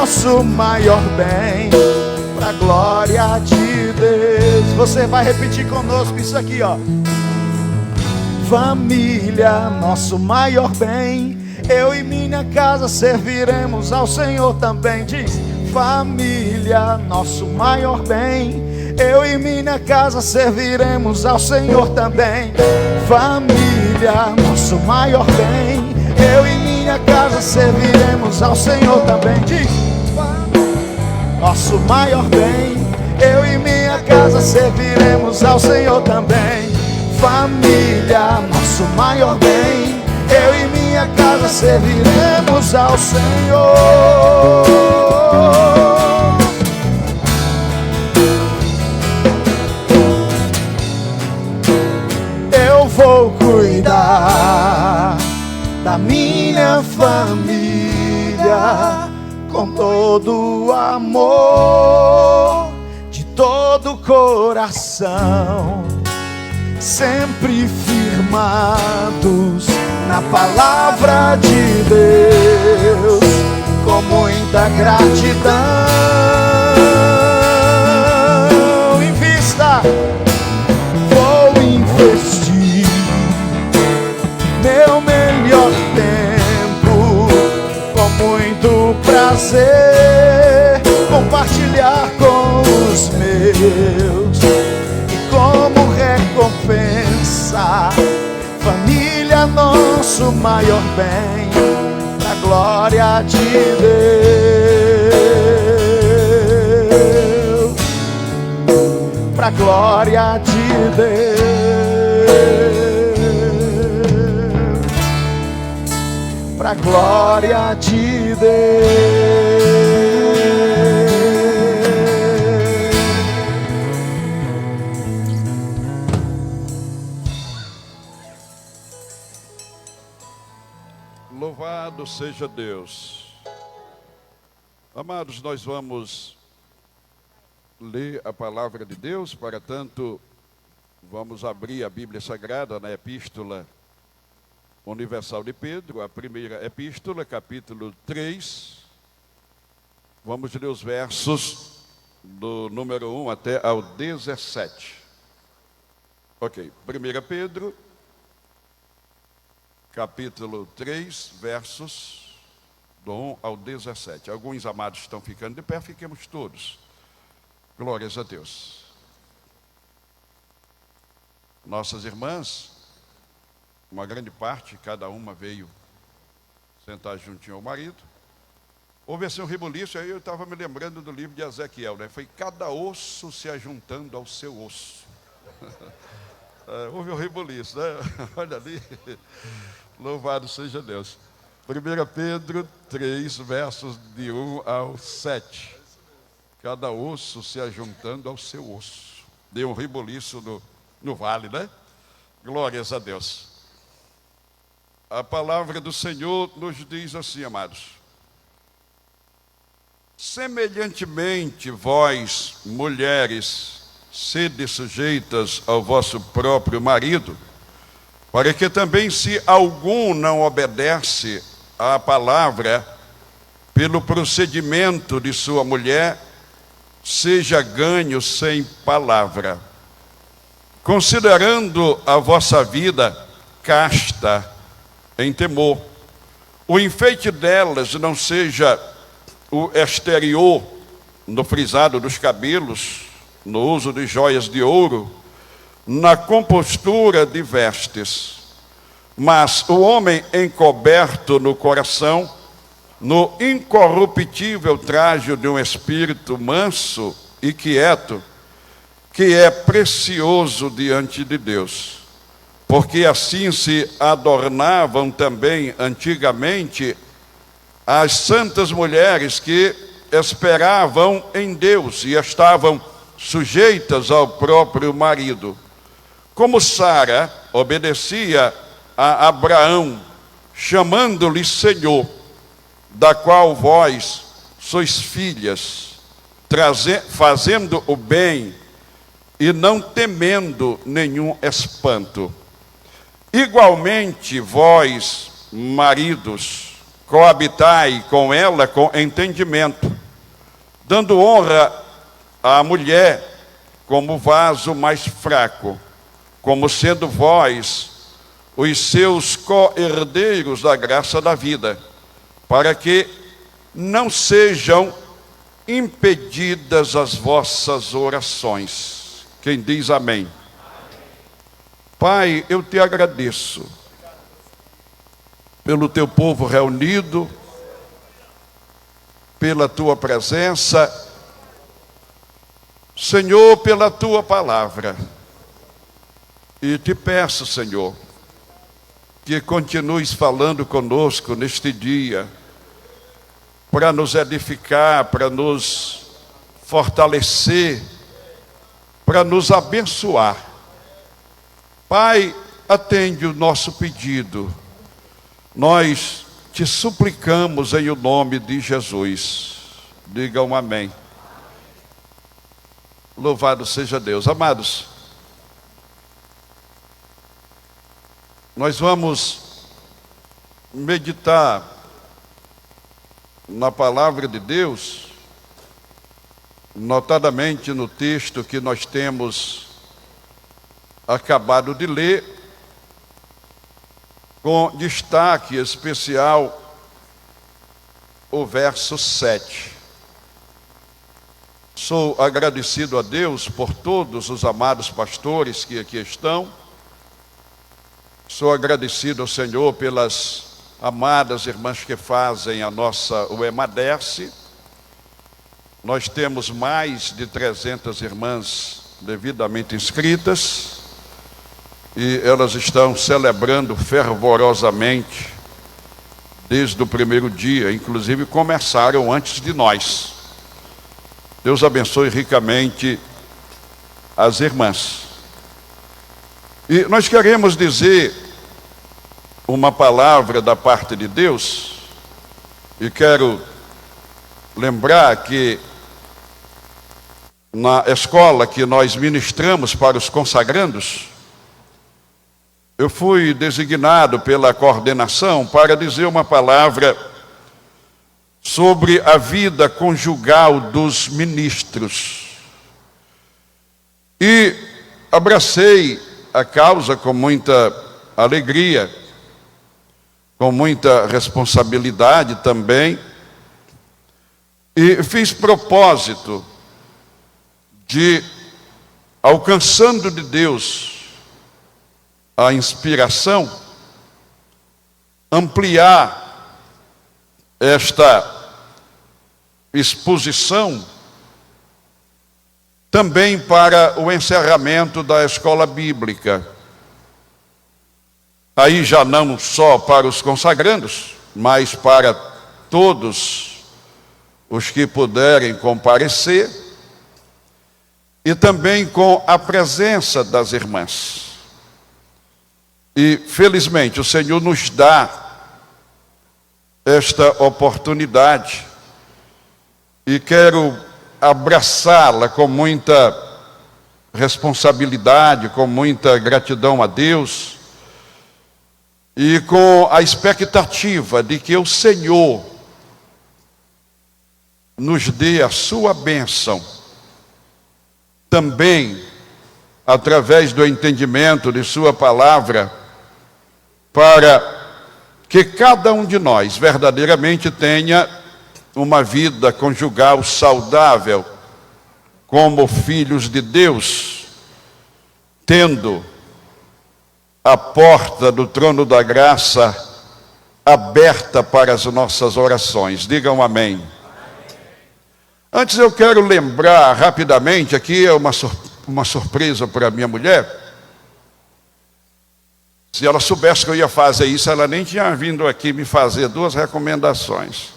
nosso maior bem, pra glória de Deus. Você vai repetir conosco isso aqui, ó. Família, nosso maior bem, eu e minha casa serviremos ao Senhor também. Diz: família, nosso maior bem, eu e minha casa serviremos ao Senhor também. Família, nosso maior bem, eu e minha casa serviremos ao Senhor também. Diz: nosso maior bem, eu e minha casa serviremos ao Senhor também. Família, nosso maior bem, eu e minha casa serviremos ao Senhor. Eu vou cuidar da minha família com todo o amor, de todo o coração, sempre firmados na palavra de Deus, com muita gratidão. Invista, vou investir meu melhor tempo, com muito prazer, compartilhar com os meus, e como recompensa, família, nosso maior bem, pra glória de Deus, pra glória de Deus, pra glória de Deus. Louvado seja Deus. Amados, nós vamos ler a palavra de Deus. Para tanto, vamos abrir a Bíblia Sagrada na Epístola Universal de Pedro, a primeira epístola, capítulo 3. Vamos ler os versos do número 1 até ao 17. Ok, 1 Pedro, capítulo 3, versos do 1 ao 17. Alguns amados estão ficando de pé, fiquemos todos. Glórias a Deus. Nossas irmãs, uma grande parte, cada uma veio sentar juntinho ao marido. Houve assim um rebuliço, aí eu estava me lembrando do livro de Ezequiel, né? Foi cada osso se ajuntando ao seu osso. Houve um rebuliço, né? Olha ali. Louvado seja Deus. 1 Pedro 3, versos de 1 ao 7. Cada osso se ajuntando ao seu osso. Deu um rebuliço no vale, né? Glórias a Deus. A palavra do Senhor nos diz assim, amados: semelhantemente, vós, mulheres, sede sujeitas ao vosso próprio marido, para que também, se algum não obedece à palavra, pelo procedimento de sua mulher, seja ganho sem palavra, considerando a vossa vida casta em temor. O enfeite delas não seja o exterior, no frisado dos cabelos, no uso de joias de ouro, na compostura de vestes, mas o homem encoberto no coração, no incorruptível traje de um espírito manso e quieto, que é precioso diante de Deus, porque assim se adornavam também antigamente as santas mulheres que esperavam em Deus e estavam sujeitas ao próprio marido. Como Sara obedecia a Abraão, chamando-lhe Senhor, da qual vós sois filhas, fazendo o bem e não temendo nenhum espanto. Igualmente, vós, maridos, coabitai com ela com entendimento, dando honra à mulher como vaso mais fraco, como sendo vós os seus co-herdeiros da graça da vida, para que não sejam impedidas as vossas orações. Quem diz amém? Pai, eu te agradeço pelo teu povo reunido, pela tua presença, Senhor, pela tua palavra. E te peço, Senhor, que continues falando conosco neste dia, para nos edificar, para nos fortalecer, para nos abençoar. Pai, atende o nosso pedido. Nós te suplicamos em o nome de Jesus. Digam amém. Louvado seja Deus. Amados, nós vamos meditar na palavra de Deus, notadamente no texto que nós temos acabado de ler, com destaque especial o verso 7. Sou agradecido a Deus por todos os amados pastores que aqui estão. Sou agradecido ao Senhor pelas amadas irmãs que fazem o EMADERCE. Nós temos mais de 300 irmãs devidamente inscritas e elas estão celebrando fervorosamente desde o primeiro dia, inclusive começaram antes de nós. Deus abençoe ricamente as irmãs. E nós queremos dizer uma palavra da parte de Deus, e quero lembrar que na escola que nós ministramos para os consagrandos, eu fui designado pela coordenação para dizer uma palavra sobre a vida conjugal dos ministros. E abracei a causa com muita alegria, com muita responsabilidade também, e fiz propósito de, alcançando de Deus a inspiração, ampliar esta exposição também para o encerramento da escola bíblica. Aí já não só para os consagrandos, mas para todos os que puderem comparecer, e também com a presença das irmãs. E felizmente o Senhor nos dá esta oportunidade, e quero abraçá-la com muita responsabilidade, com muita gratidão a Deus, e com a expectativa de que o Senhor nos dê a sua bênção, também através do entendimento de sua palavra, para que cada um de nós verdadeiramente tenha uma vida conjugal saudável, como filhos de Deus, tendo a porta do trono da graça aberta para as nossas orações. Digam amém. Antes eu quero lembrar rapidamente, aqui é uma surpresa para a minha mulher. Se ela soubesse que eu ia fazer isso, ela nem tinha vindo aqui me fazer 2 recomendações.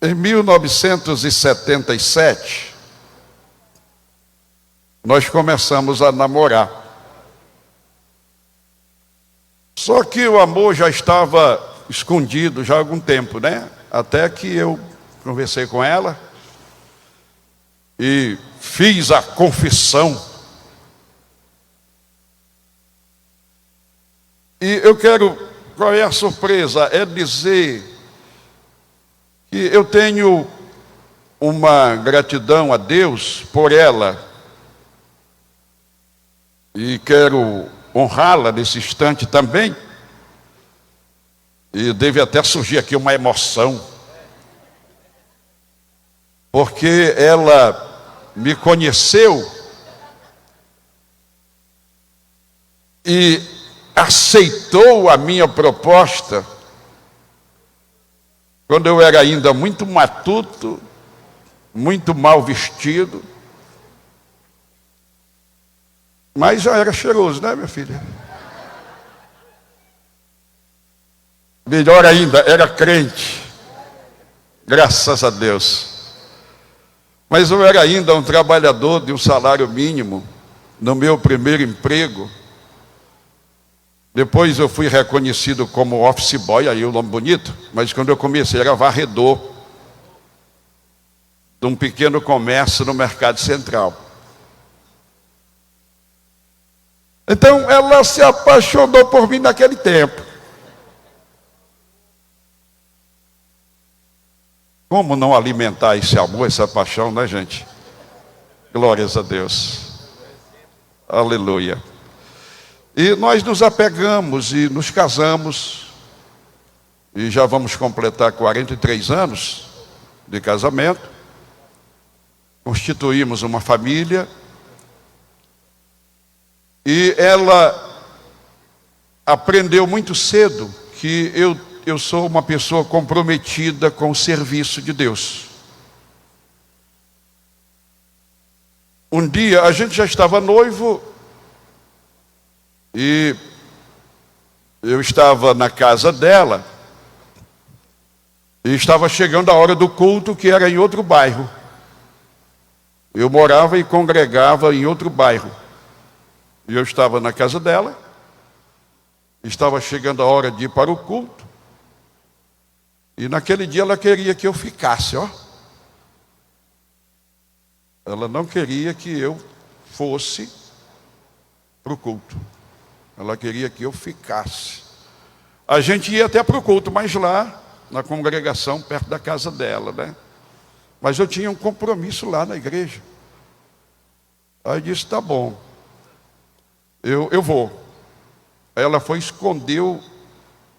Em 1977, nós começamos a namorar. Só que o amor já estava escondido já há algum tempo, né? Até que eu conversei com ela e fiz a confissão. E eu quero qual é a surpresa? É dizer que eu tenho uma gratidão a Deus por ela e quero honrá-la nesse instante também. E deve até surgir aqui uma emoção, porque ela me conheceu e aceitou a minha proposta quando eu era ainda muito matuto, muito mal vestido, mas já era cheiroso, né, minha filha? Melhor ainda, era crente, graças a Deus. Mas eu era ainda um trabalhador de um salário mínimo, no meu primeiro emprego. Depois eu fui reconhecido como office boy, aí o nome bonito, mas quando eu comecei era varredor de um pequeno comércio no Mercado Central. Então ela se apaixonou por mim naquele tempo. Como não alimentar esse amor, essa paixão, né, gente? Glórias a Deus. Aleluia. E nós nos apegamos e nos casamos, e já vamos completar 43 anos de casamento, constituímos uma família, e ela aprendeu muito cedo que eu sou uma pessoa comprometida com o serviço de Deus. Um dia a gente já estava noivo, e eu estava na casa dela, e estava chegando a hora do culto, que era em outro bairro. Eu morava e congregava em outro bairro. E eu estava na casa dela, estava chegando a hora de ir para o culto, e naquele dia ela queria que eu ficasse, ó. Ela não queria que eu fosse para o culto. Ela queria que eu ficasse. A gente ia até para o culto, mas lá, na congregação, perto da casa dela, né? Mas eu tinha um compromisso lá na igreja. Aí eu disse, tá bom, eu vou. Aí ela foi e escondeu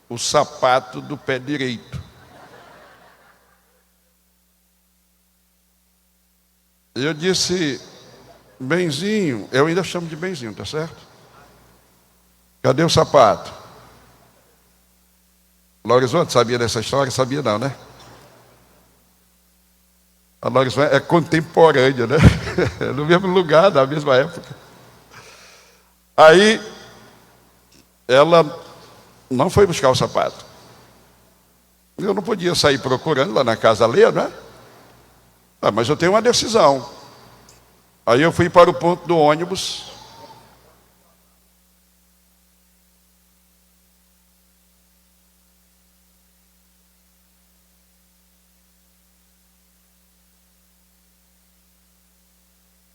o sapato do pé direito. Eu disse, Benzinho, eu ainda chamo de Benzinho, tá certo? Cadê o sapato? Lorizonte sabia dessa história? Sabia não, né? A Lorizonte é contemporânea, né? No mesmo lugar, na mesma época. Aí, ela não foi buscar o sapato. Eu não podia sair procurando lá na casa alheia, né? Mas eu tenho uma decisão. Aí eu fui para o ponto do ônibus.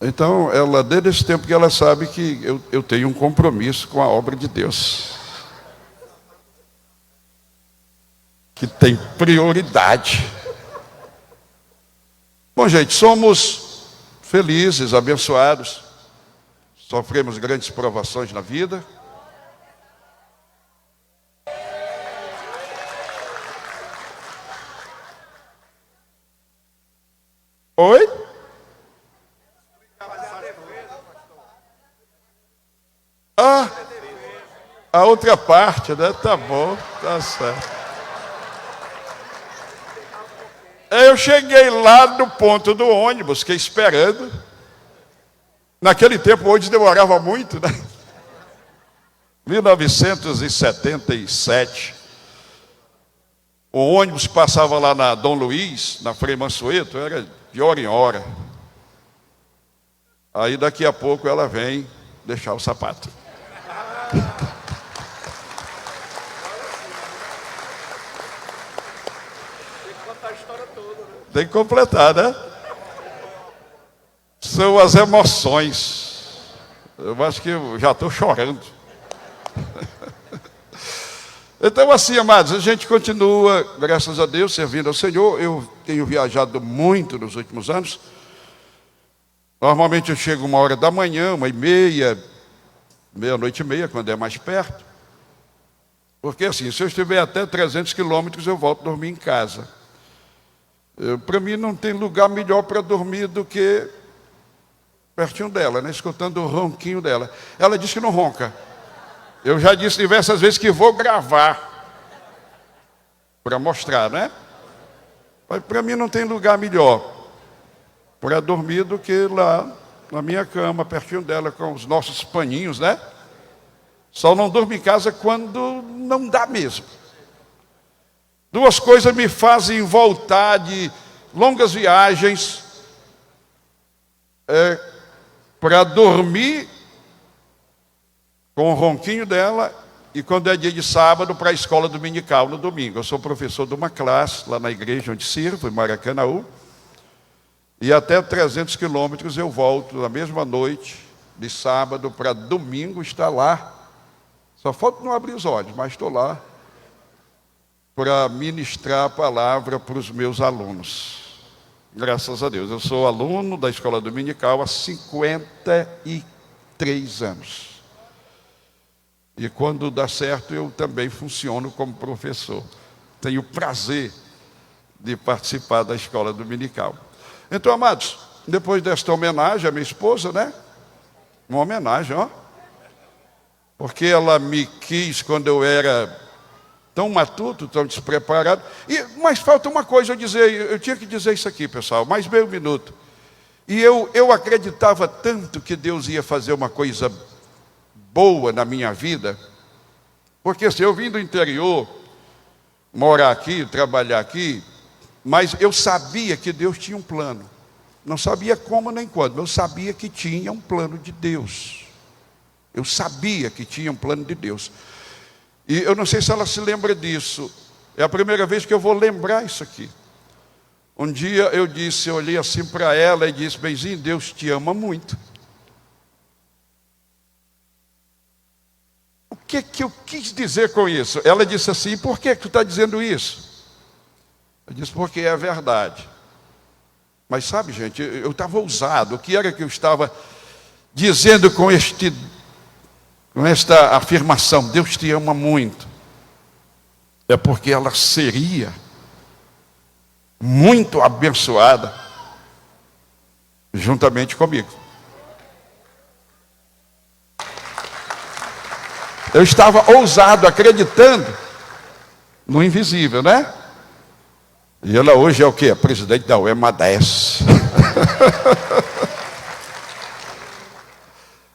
Então, ela, desde esse tempo que ela sabe que eu tenho um compromisso com a obra de Deus, que tem prioridade. Bom, gente, somos felizes, abençoados, sofremos grandes provações na vida. Oi? A outra parte, né? Tá bom, tá certo. Eu cheguei lá no ponto do ônibus, fiquei esperando. Naquele tempo, o ônibus demorava muito, né? 1977. O ônibus passava lá na Dom Luiz, na Frei Mansueto, era de hora em hora. Aí daqui a pouco ela vem deixar o sapato. Tem que completar, né? São as emoções. Eu acho que eu já estou chorando. Então, assim, amados, a gente continua, graças a Deus, servindo ao Senhor. Eu tenho viajado muito nos últimos anos. Normalmente eu chego 1h da manhã, 1h30, meia-noite e meia, quando é mais perto. Porque assim, se eu estiver até 300 quilômetros, eu volto a dormir em casa. Para mim não tem lugar melhor para dormir do que pertinho dela, né? Escutando o ronquinho dela. Ela diz que não ronca. Eu já disse diversas vezes que vou gravar para mostrar, né? Mas para mim não tem lugar melhor para dormir do que lá na minha cama, pertinho dela, com os nossos paninhos, né? Só não durmo em casa quando não dá mesmo. Duas coisas me fazem voltar de longas viagens para dormir com o ronquinho dela e quando é dia de sábado para a escola dominical no domingo. Eu sou professor de uma classe lá na igreja onde sirvo, em Maracanaú, e até 300 quilômetros eu volto na mesma noite de sábado para domingo estar lá. Só falta não abrir os olhos, mas estou lá para ministrar a palavra para os meus alunos. Graças a Deus. Eu sou aluno da escola dominical há 53 anos. E quando dá certo, eu também funciono como professor. Tenho o prazer de participar da escola dominical. Então, amados, depois desta homenagem à minha esposa, né? Uma homenagem, ó. Porque ela me quis quando eu era tão matuto, tão despreparado. Mas falta uma coisa eu tinha que dizer isso aqui, pessoal, mais meio minuto. E eu acreditava tanto que Deus ia fazer uma coisa boa na minha vida, porque assim, eu vim do interior, morar aqui, trabalhar aqui, mas eu sabia que Deus tinha um plano. Não sabia como nem quando, mas eu sabia que tinha um plano de Deus. Eu sabia que tinha um plano de Deus. E eu não sei se ela se lembra disso. É a primeira vez que eu vou lembrar isso aqui. Um dia eu olhei assim para ela e disse: Benzinho, Deus te ama muito. O que eu quis dizer com isso? Ela disse assim: por que tu está dizendo isso? Eu disse: porque é verdade. Mas sabe, gente, eu estava ousado. O que era que eu estava dizendo com esta afirmação? Deus te ama muito. É porque ela seria muito abençoada juntamente comigo. Eu estava ousado, acreditando no invisível, né? E ela hoje é o quê? A presidente da UEMA-10.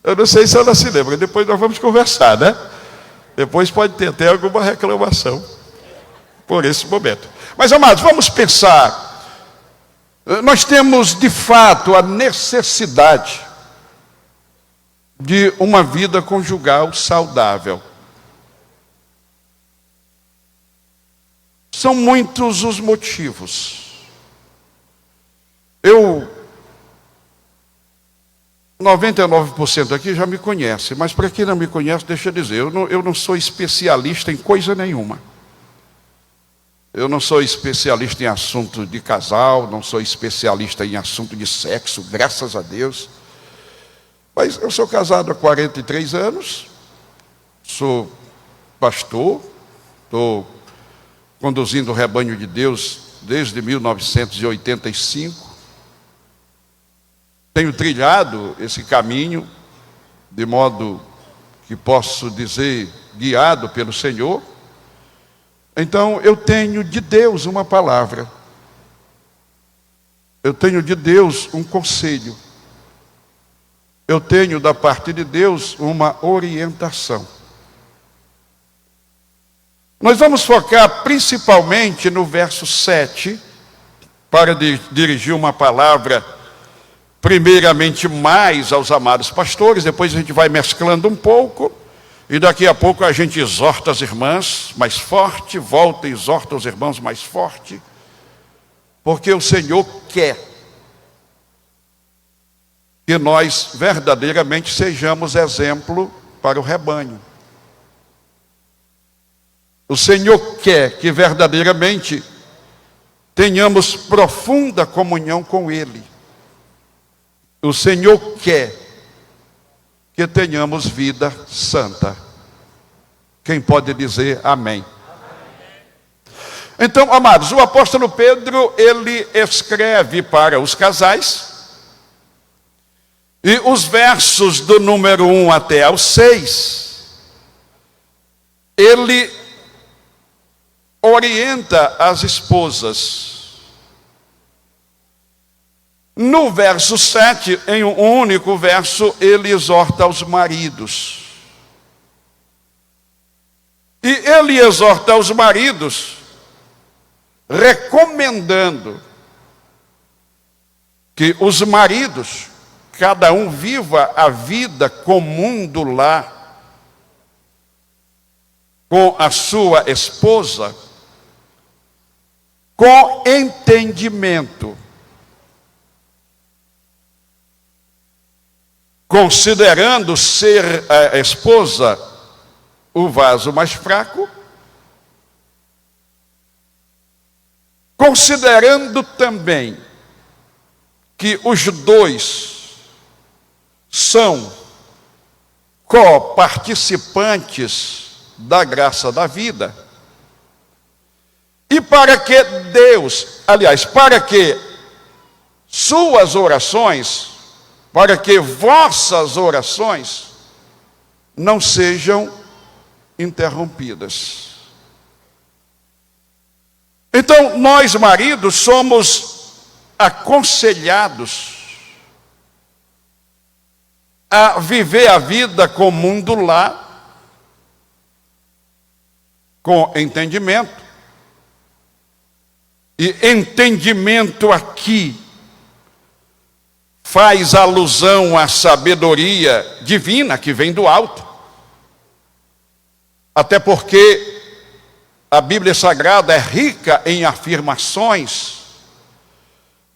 Eu não sei se ela se lembra, depois nós vamos conversar, né? Depois pode ter até alguma reclamação por esse momento. Mas, amados, vamos pensar. Nós temos, de fato, a necessidade de uma vida conjugal saudável. São muitos os motivos. 99% aqui já me conhece, mas para quem não me conhece, deixa eu dizer, eu não sou especialista em coisa nenhuma. Eu não sou especialista em assunto de casal, não sou especialista em assunto de sexo, graças a Deus. Mas eu sou casado há 43 anos, sou pastor, estou conduzindo o rebanho de Deus desde 1985. Tenho trilhado esse caminho, de modo que posso dizer, guiado pelo Senhor. Então, eu tenho de Deus uma palavra. Eu tenho de Deus um conselho. Eu tenho da parte de Deus uma orientação. Nós vamos focar principalmente no verso 7, para dirigir uma palavra, primeiramente mais aos amados pastores, depois a gente vai mesclando um pouco, e daqui a pouco a gente exorta as irmãs mais forte, volta e exorta os irmãos mais forte, porque o Senhor quer que nós verdadeiramente sejamos exemplo para o rebanho. O Senhor quer que verdadeiramente tenhamos profunda comunhão com Ele. O Senhor quer que tenhamos vida santa. Quem pode dizer amém? Então, amados, o apóstolo Pedro, ele escreve para os casais, e os versos do número 1 até ao 6, ele orienta as esposas. No verso 7, em um único verso, ele exorta os maridos. E ele exorta os maridos, recomendando que os maridos, cada um viva a vida comum do lar com a sua esposa, com entendimento, considerando ser a esposa o vaso mais fraco, considerando também que os dois são coparticipantes da graça da vida, e para que Deus, aliás, para que suas orações, para que vossas orações não sejam interrompidas. Então, nós maridos somos aconselhados a viver a vida comum do lar com entendimento. E entendimento aqui faz alusão à sabedoria divina que vem do alto. Até porque a Bíblia Sagrada é rica em afirmações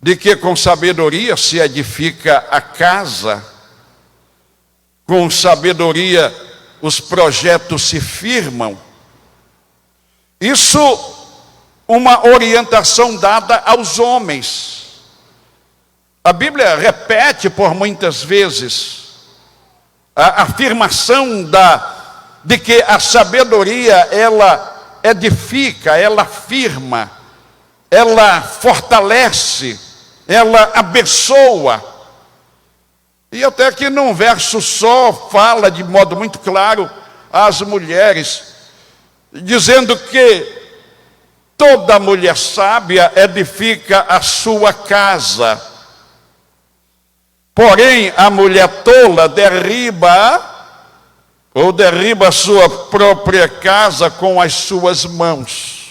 de que com sabedoria se edifica a casa, com sabedoria os projetos se firmam. Isso uma orientação dada aos homens. A Bíblia repete por muitas vezes a afirmação de que a sabedoria, ela edifica, ela firma, ela fortalece, ela abençoa. E até que num verso só fala de modo muito claro às mulheres, dizendo que toda mulher sábia edifica a sua casa, porém a mulher tola derriba a sua própria casa com as suas mãos.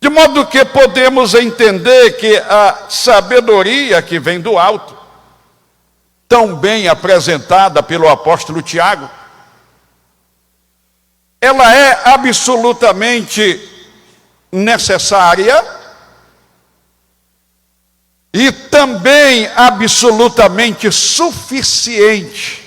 De modo que podemos entender que a sabedoria que vem do alto, tão bem apresentada pelo apóstolo Tiago, ela é absolutamente necessária e também absolutamente suficiente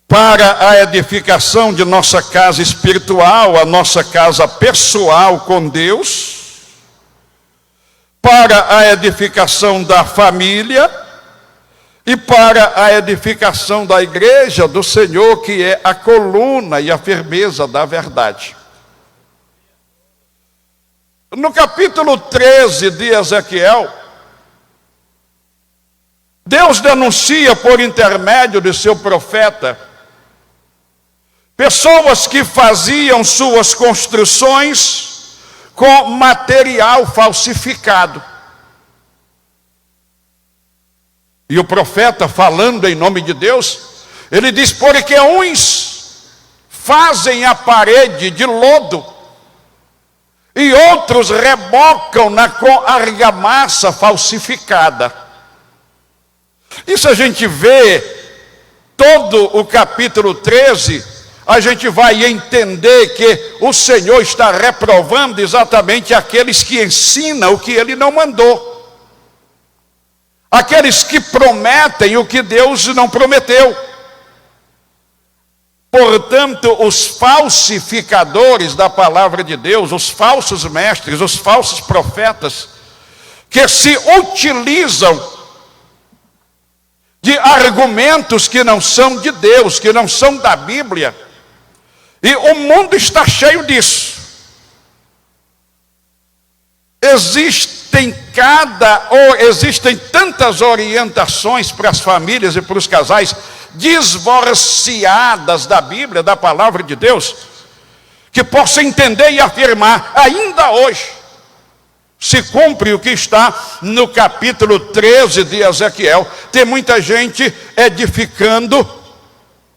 para a edificação de nossa casa espiritual, a nossa casa pessoal com Deus, para a edificação da família e para a edificação da igreja do Senhor, que é a coluna e a firmeza da verdade. No capítulo 13 de Ezequiel, Deus denuncia por intermédio de seu profeta pessoas que faziam suas construções com material falsificado. E o profeta, falando em nome de Deus, ele diz: porque uns fazem a parede de lodo, e outros rebocam-na com argamassa falsificada. Isso a gente vê todo o capítulo 13, a gente vai entender que o Senhor está reprovando exatamente aqueles que ensinam o que Ele não mandou. Aqueles que prometem o que Deus não prometeu. Portanto, os falsificadores da palavra de Deus, os falsos mestres, os falsos profetas, que se utilizam de argumentos que não são de Deus, que não são da Bíblia, e o mundo está cheio disso. Existem tantas orientações para as famílias e para os casais divorciadas da Bíblia, da palavra de Deus, que possa entender e afirmar, ainda hoje, se cumpre o que está no capítulo 13 de Ezequiel. Tem muita gente edificando,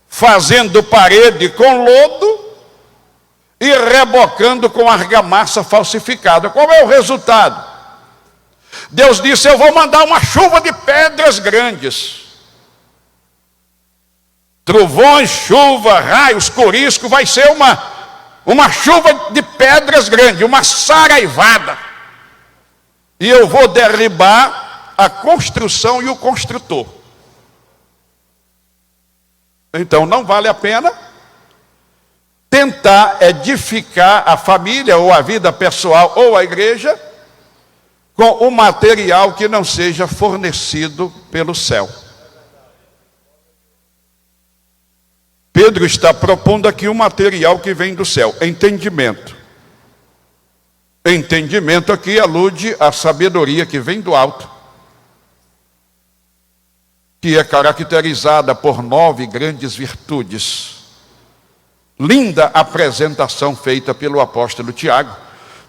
fazendo parede com lodo e rebocando com argamassa falsificada. Qual é o resultado? Deus disse: eu vou mandar uma chuva de pedras grandes. Trovões, chuva, raios, corisco, vai ser uma chuva de pedras grande, uma saraivada. E eu vou derribar a construção e o construtor. Então não vale a pena tentar edificar a família ou a vida pessoal ou a igreja com o material que não seja fornecido pelo céu. Pedro está propondo aqui um material que vem do céu: entendimento. Entendimento aqui alude à sabedoria que vem do alto, que é caracterizada por 9 grandes virtudes. Linda apresentação feita pelo apóstolo Tiago,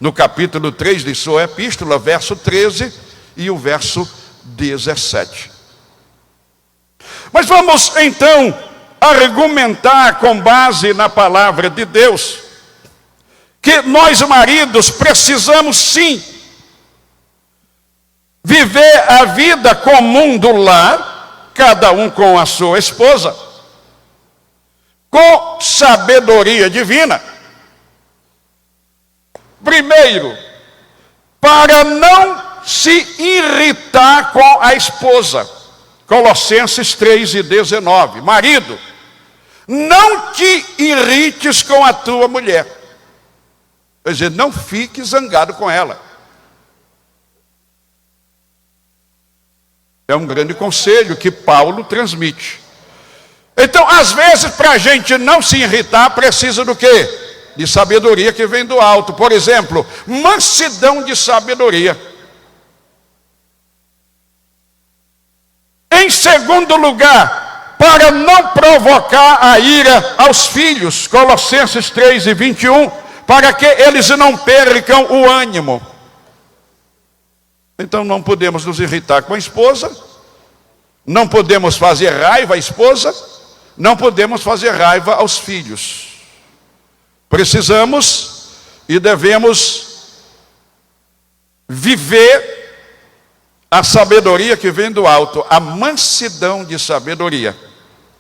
no capítulo 3 de sua epístola, verso 13 e o verso 17. Mas vamos então argumentar com base na palavra de Deus, que nós maridos precisamos sim viver a vida comum do lar, cada um com a sua esposa, com sabedoria divina. Primeiro, para não se irritar com a esposa. Colossenses 3:19. Marido, não te irrites com a tua mulher. Quer dizer, não fique zangado com ela. É um grande conselho que Paulo transmite. Então, às vezes, para a gente não se irritar, precisa do quê? De sabedoria que vem do alto. Por exemplo, mansidão de sabedoria. Em segundo lugar, para não provocar a ira aos filhos, Colossenses 3:21, para que eles não percam o ânimo. Então não podemos nos irritar com a esposa, não podemos fazer raiva à esposa, não podemos fazer raiva aos filhos. Precisamos e devemos viver a sabedoria que vem do alto, a mansidão de sabedoria.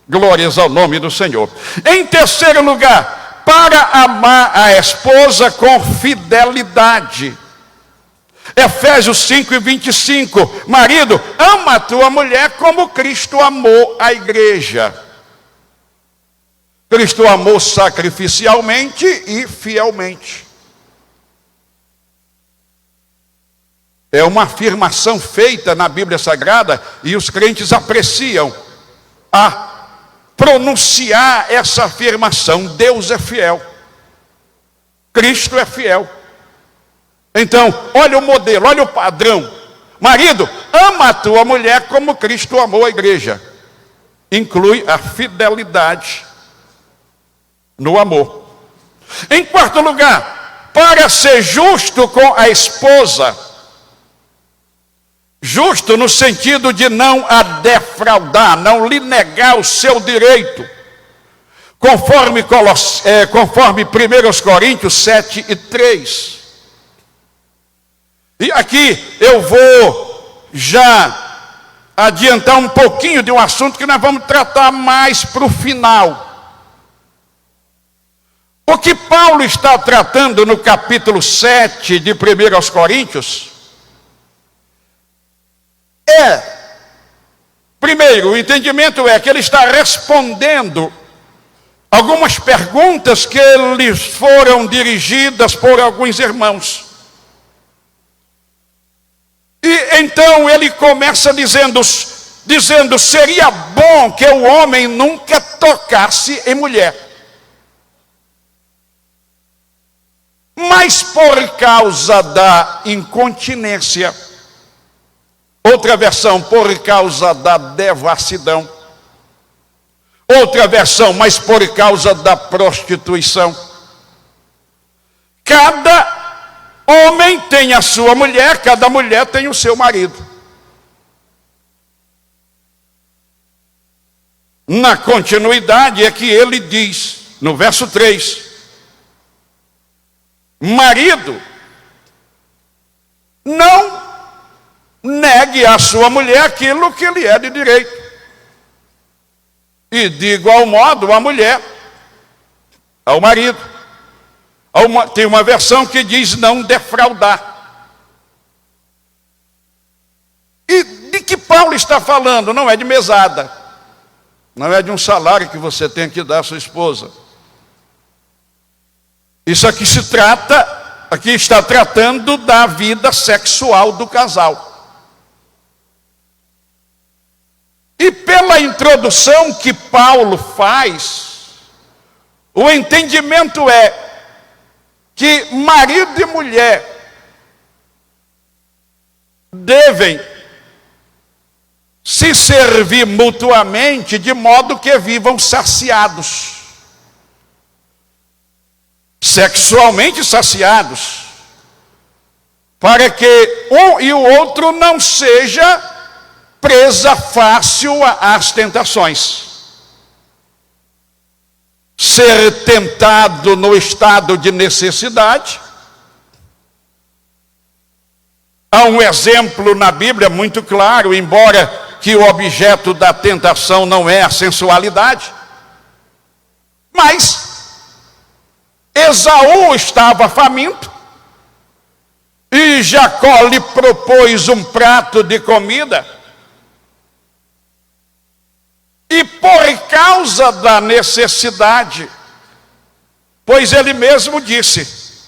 Glórias ao nome do Senhor. Em terceiro lugar, para amar a esposa com fidelidade. Efésios 5:25. Marido, ama a tua mulher como Cristo amou a igreja. Cristo amou sacrificialmente e fielmente. É uma afirmação feita na Bíblia Sagrada e os crentes apreciam a pronunciar essa afirmação. Deus é fiel. Cristo é fiel. Então, olha o modelo, olha o padrão. Marido, ama a tua mulher como Cristo amou a igreja. Inclui a fidelidade no amor. Em quarto lugar, para ser justo com a esposa. Justo no sentido de não a defraudar, não lhe negar o seu direito. Conforme 1 Coríntios 7:3. E aqui eu vou já adiantar um pouquinho de um assunto que nós vamos tratar mais para o final. O que Paulo está tratando no capítulo 7 de 1 Coríntios primeiro, o entendimento é que ele está respondendo algumas perguntas que lhes foram dirigidas por alguns irmãos. E então ele começa dizendo, seria bom que o homem nunca tocasse em mulher. Mas por causa da incontinência, outra versão, por causa da devassidão, outra versão, mas por causa da prostituição. Cada homem tem a sua mulher, cada mulher tem o seu marido. Na continuidade é que ele diz, no verso 3, marido, não negue à sua mulher aquilo que lhe é de direito. E de igual modo a mulher ao marido. Tem uma versão que diz não defraudar. E de que Paulo está falando? Não é de mesada. Não é de um salário que você tem que dar à sua esposa. Isso aqui está tratando da vida sexual do casal. E pela introdução que Paulo faz, o entendimento é que marido e mulher devem se servir mutuamente de modo que vivam saciados. Sexualmente saciados, para que um e o outro não seja presa fácil às tentações. Ser tentado no estado de necessidade. Há um exemplo na Bíblia muito claro, embora que o objeto da tentação não é a sensualidade, mas Esaú estava faminto e Jacó lhe propôs um prato de comida. E por causa da necessidade, pois ele mesmo disse,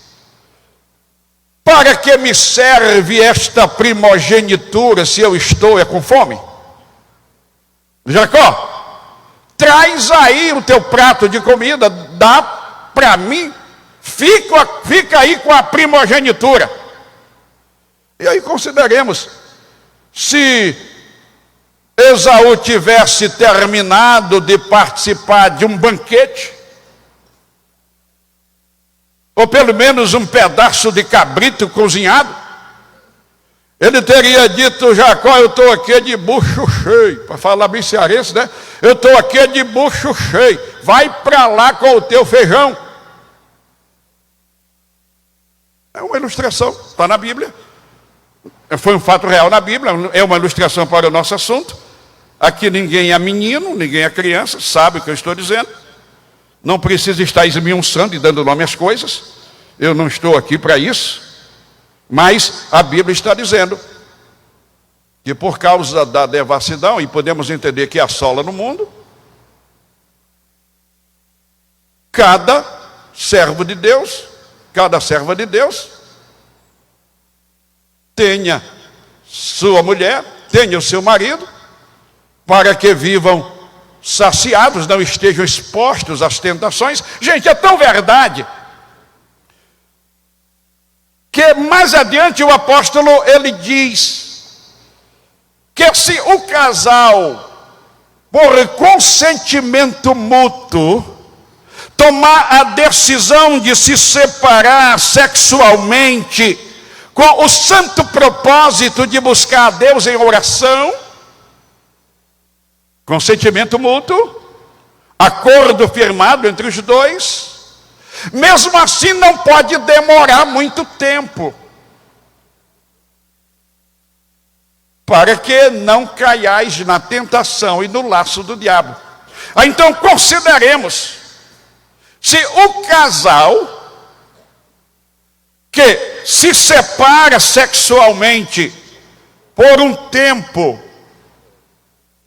para que me serve esta primogenitura se eu estou com fome? Jacó, traz aí o teu prato de comida, dá para mim, fica aí com a primogenitura. E aí consideremos, se Esaú tivesse terminado de participar de um banquete, ou pelo menos um pedaço de cabrito cozinhado, ele teria dito, Jacó, eu estou aqui de bucho cheio, para falar bem cearense, né? Eu estou aqui de bucho cheio, vai para lá com o teu feijão. É uma ilustração, está na Bíblia. Foi um fato real na Bíblia, é uma ilustração para o nosso assunto. Aqui ninguém é menino, ninguém é criança, sabe o que eu estou dizendo. Não precisa estar esmiuçando e dando nome às coisas. Eu não estou aqui para isso. Mas a Bíblia está dizendo que por causa da devassidão, e podemos entender que assola no mundo, cada servo de Deus, cada serva de Deus, tenha sua mulher, tenha o seu marido, para que vivam saciados, não estejam expostos às tentações. Gente, é tão verdade que mais adiante o apóstolo ele diz que se o casal, por consentimento mútuo, tomar a decisão de se separar sexualmente, com o santo propósito de buscar a Deus em oração, consentimento mútuo, acordo firmado entre os dois, mesmo assim não pode demorar muito tempo, para que não caiais na tentação e no laço do diabo. Então consideremos, se o casal que se separa sexualmente por um tempo,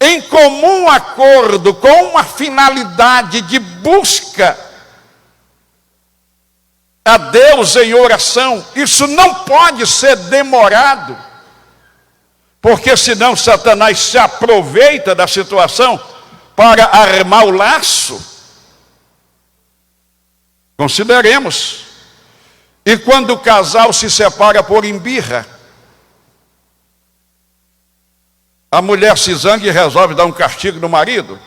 em em comum acordo, com uma finalidade de busca a Deus em oração, isso não pode ser demorado, porque senão Satanás se aproveita da situação para armar o laço. Consideremos, e quando o casal se separa por imbirra, a mulher se zanga e resolve dar um castigo no marido,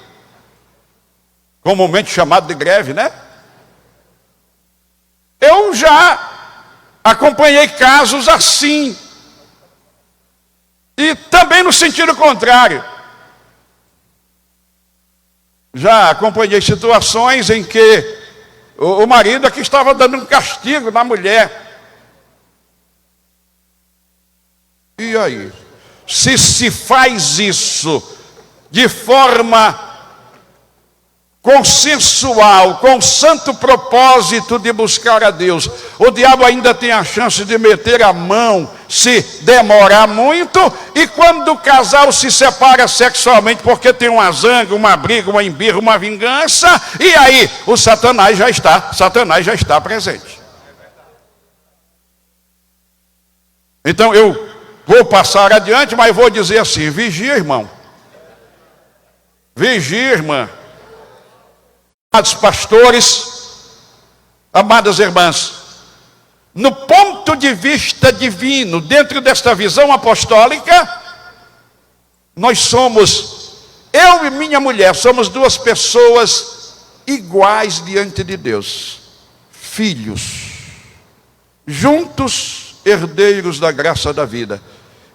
comumente chamado de greve, né? Eu já acompanhei casos assim, e também no sentido contrário. Já acompanhei situações em que o marido aqui estava dando um castigo na mulher. E aí? Se faz isso de forma consensual, com o santo propósito de buscar a Deus, o diabo ainda tem a chance de meter a mão se demorar muito, e quando o casal se separa sexualmente porque tem uma zanga, uma briga, uma embirra, uma vingança, e aí o Satanás já está presente. Então eu vou passar adiante, mas vou dizer assim: vigia, irmão, vigia, irmã. Amados pastores, amadas irmãs, no ponto de vista divino, dentro desta visão apostólica, nós somos, eu e minha mulher, somos duas pessoas iguais diante de Deus, filhos, juntos herdeiros da graça da vida.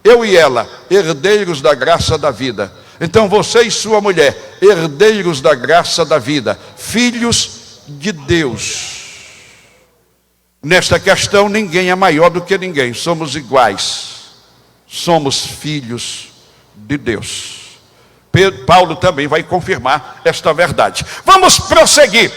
Eu e ela, herdeiros da graça da vida. Então você e sua mulher, herdeiros da graça da vida, filhos de Deus. Nesta questão ninguém é maior do que ninguém, somos iguais, somos filhos de Deus. Paulo também vai confirmar esta verdade. Vamos prosseguir.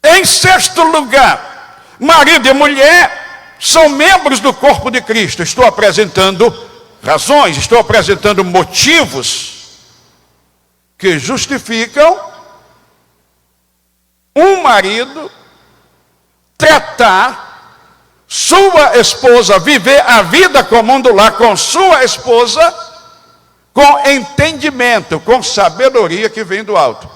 Em sexto lugar, marido e mulher são membros do corpo de Cristo. Estou apresentando razões, estou apresentando motivos que justificam um marido tratar sua esposa, viver a vida comum do lar com sua esposa, com entendimento, com sabedoria que vem do alto.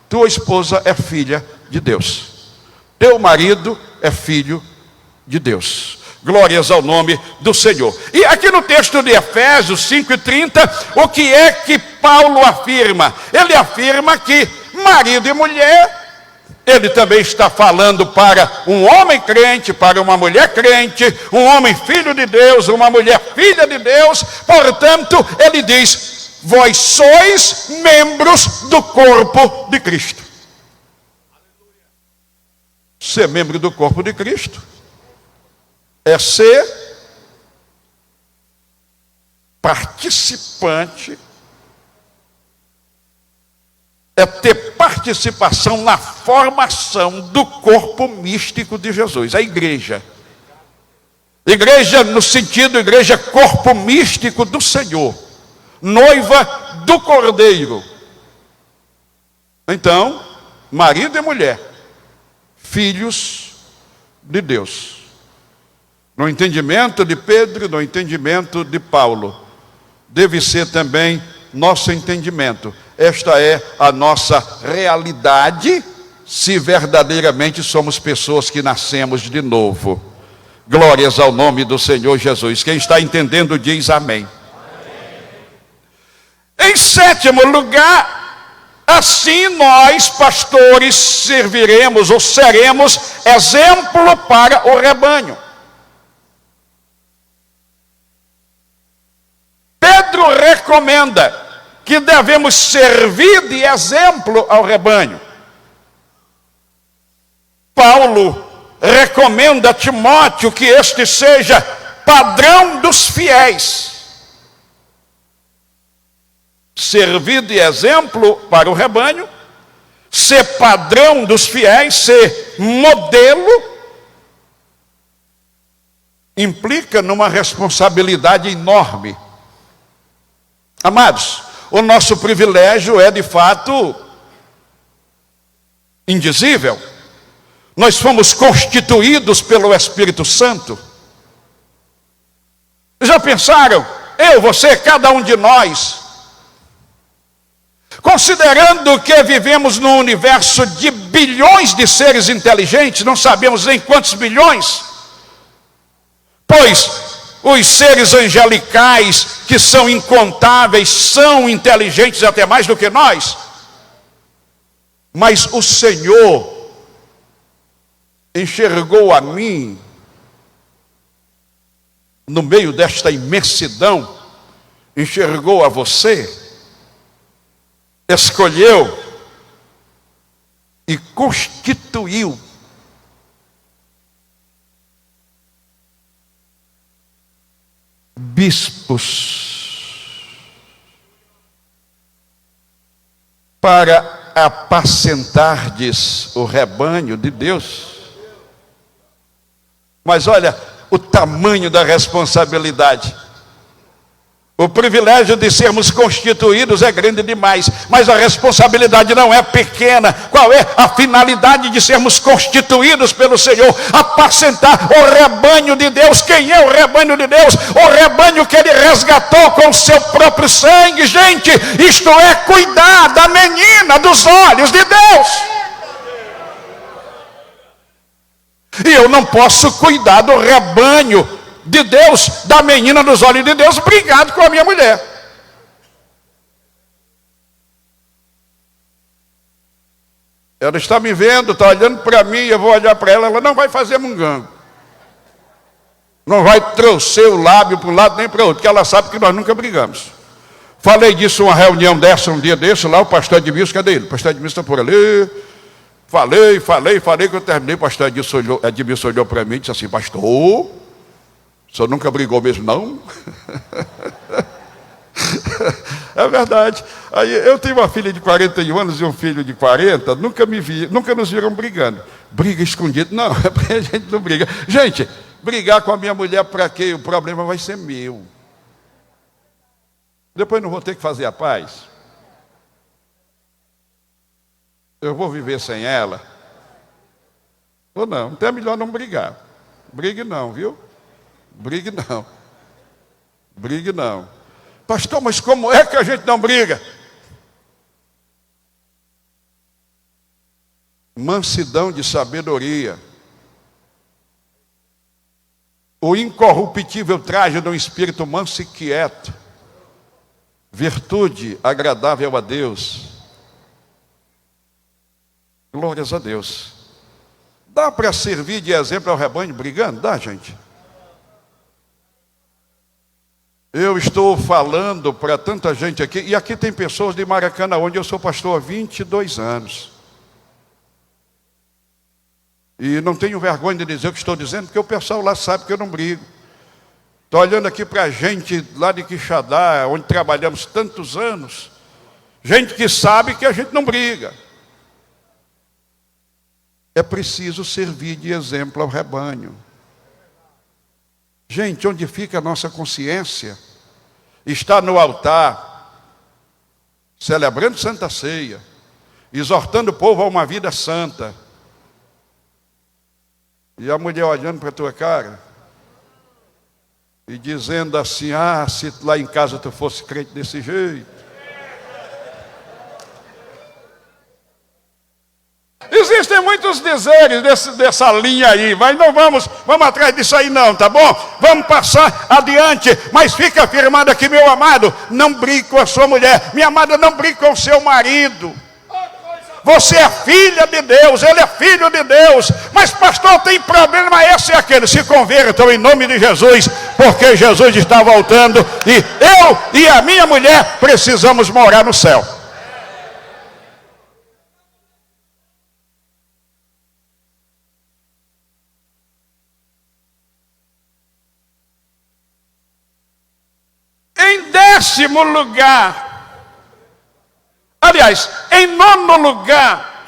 Tua esposa é filha de Deus, teu marido é filho de Deus. Glórias ao nome do Senhor. E aqui no texto de Efésios 5:30, o que é que Paulo afirma? Ele afirma que marido e mulher, ele também está falando para um homem crente, para uma mulher crente, um homem filho de Deus, uma mulher filha de Deus. Portanto, ele diz: vós sois membros do corpo de Cristo. Ser membro do corpo de Cristo é ser participante, é ter participação na formação do corpo místico de Jesus, a igreja. Igreja no sentido, igreja corpo místico do Senhor, noiva do Cordeiro. Então, marido e mulher, filhos de Deus. No entendimento de Pedro, no entendimento de Paulo, deve ser também nosso entendimento. Esta é a nossa realidade, se verdadeiramente somos pessoas que nascemos de novo. Glórias ao nome do Senhor Jesus. Quem está entendendo diz amém. Em sétimo lugar, assim nós, pastores, serviremos ou seremos exemplo para o rebanho. Pedro recomenda que devemos servir de exemplo ao rebanho. Paulo recomenda a Timóteo que este seja padrão dos fiéis. Servir de exemplo para o rebanho, ser padrão dos fiéis, ser modelo, implica numa responsabilidade enorme. Amados, o nosso privilégio é de fato indizível. Nós fomos constituídos pelo Espírito Santo. Já pensaram? Eu, você, cada um de nós, considerando que vivemos num universo de bilhões de seres inteligentes, não sabemos nem quantos bilhões, pois os seres angelicais, que são incontáveis, são inteligentes até mais do que nós, mas o Senhor enxergou a mim no meio desta imensidão, enxergou a você, escolheu e constituiu bispos para apacentardes o rebanho de Deus. Mas olha o tamanho da responsabilidade. O privilégio de sermos constituídos é grande demais, mas a responsabilidade não é pequena. Qual é a finalidade de sermos constituídos pelo Senhor? Apacentar o rebanho de Deus. Quem é o rebanho de Deus? O rebanho que Ele resgatou com o seu próprio sangue. Gente, isto é cuidar da menina dos olhos de Deus. E eu não posso cuidar do rebanho de Deus, da menina dos olhos de Deus, brigado com a minha mulher. Ela está me vendo, está olhando para mim, eu vou olhar para ela, ela não vai fazer mungango. Não vai trouxer o lábio para um lado nem para o outro, porque ela sabe que nós nunca brigamos. Falei disso em uma reunião dessa, um dia desse, lá o pastor Edmilson, cadê ele? O pastor Edmilson está por ali. Falei, que eu terminei, o pastor Edmilson olhou para mim e disse assim: pastor, o senhor nunca brigou mesmo, não? É verdade. Aí, eu tenho uma filha de 41 anos e um filho de 40, nunca nos viram brigando. Briga escondido? Não, a gente não briga. Gente, brigar com a minha mulher para quê? O problema vai ser meu. Depois não vou ter que fazer a paz. Eu vou viver sem ela? Ou não? Então é melhor não brigar. Brigue não, viu? Brigue não. Brigue não. Pastor, mas como é que a gente não briga? Mansidão de sabedoria. O incorruptível traje de um espírito manso e quieto. Virtude agradável a Deus. Glórias a Deus. Dá para servir de exemplo ao rebanho brigando? Dá, gente? Eu estou falando para tanta gente aqui, e aqui tem pessoas de Maracanã, onde eu sou pastor há 22 anos. E não tenho vergonha de dizer o que estou dizendo, porque o pessoal lá sabe que eu não brigo. Estou olhando aqui para a gente lá de Quixadá, onde trabalhamos tantos anos. Gente que sabe que a gente não briga. É preciso servir de exemplo ao rebanho. Gente, onde fica a nossa consciência? Está no altar, celebrando Santa Ceia, exortando o povo a uma vida santa. E a mulher olhando para a tua cara e dizendo assim: ah, se lá em casa tu fosse crente desse jeito. Existem muitos dizeres dessa linha aí, mas não vamos atrás disso aí não, tá bom? Vamos passar adiante, mas fica afirmado aqui, meu amado, não brigue com a sua mulher, minha amada, não brigue com o seu marido. Você é filha de Deus, ele é filho de Deus, mas pastor, tem problema esse e aquele. Se convertam em nome de Jesus, porque Jesus está voltando e eu e a minha mulher precisamos morar no céu. Em 10º lugar, aliás, em 9º lugar,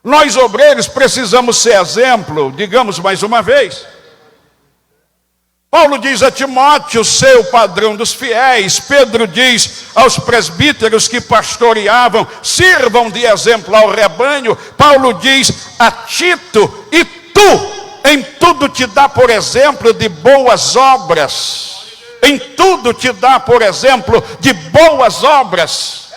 nós obreiros precisamos ser exemplo, digamos mais uma vez, Paulo diz a Timóteo, seu padrão dos fiéis. Pedro diz aos presbíteros que pastoreavam, sirvam de exemplo ao rebanho. Paulo diz a Tito, e tu em tudo te dá por exemplo de boas obras. Em tudo te dá por exemplo de boas obras.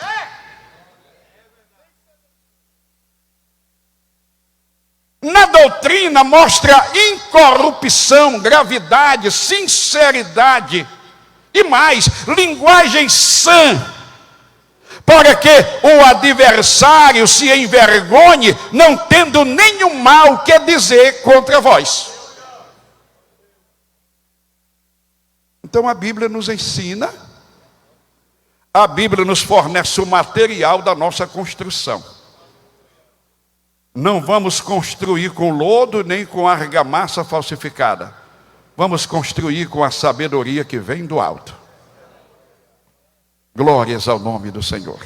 Na doutrina mostra incorrupção, gravidade, sinceridade e mais, linguagem sã, para que o adversário se envergonhe, não tendo nenhum mal que dizer contra vós. Então a Bíblia nos ensina, a Bíblia nos fornece o material da nossa construção. Não vamos construir com lodo nem com argamassa falsificada. Vamos construir com a sabedoria que vem do alto. Glórias ao nome do Senhor.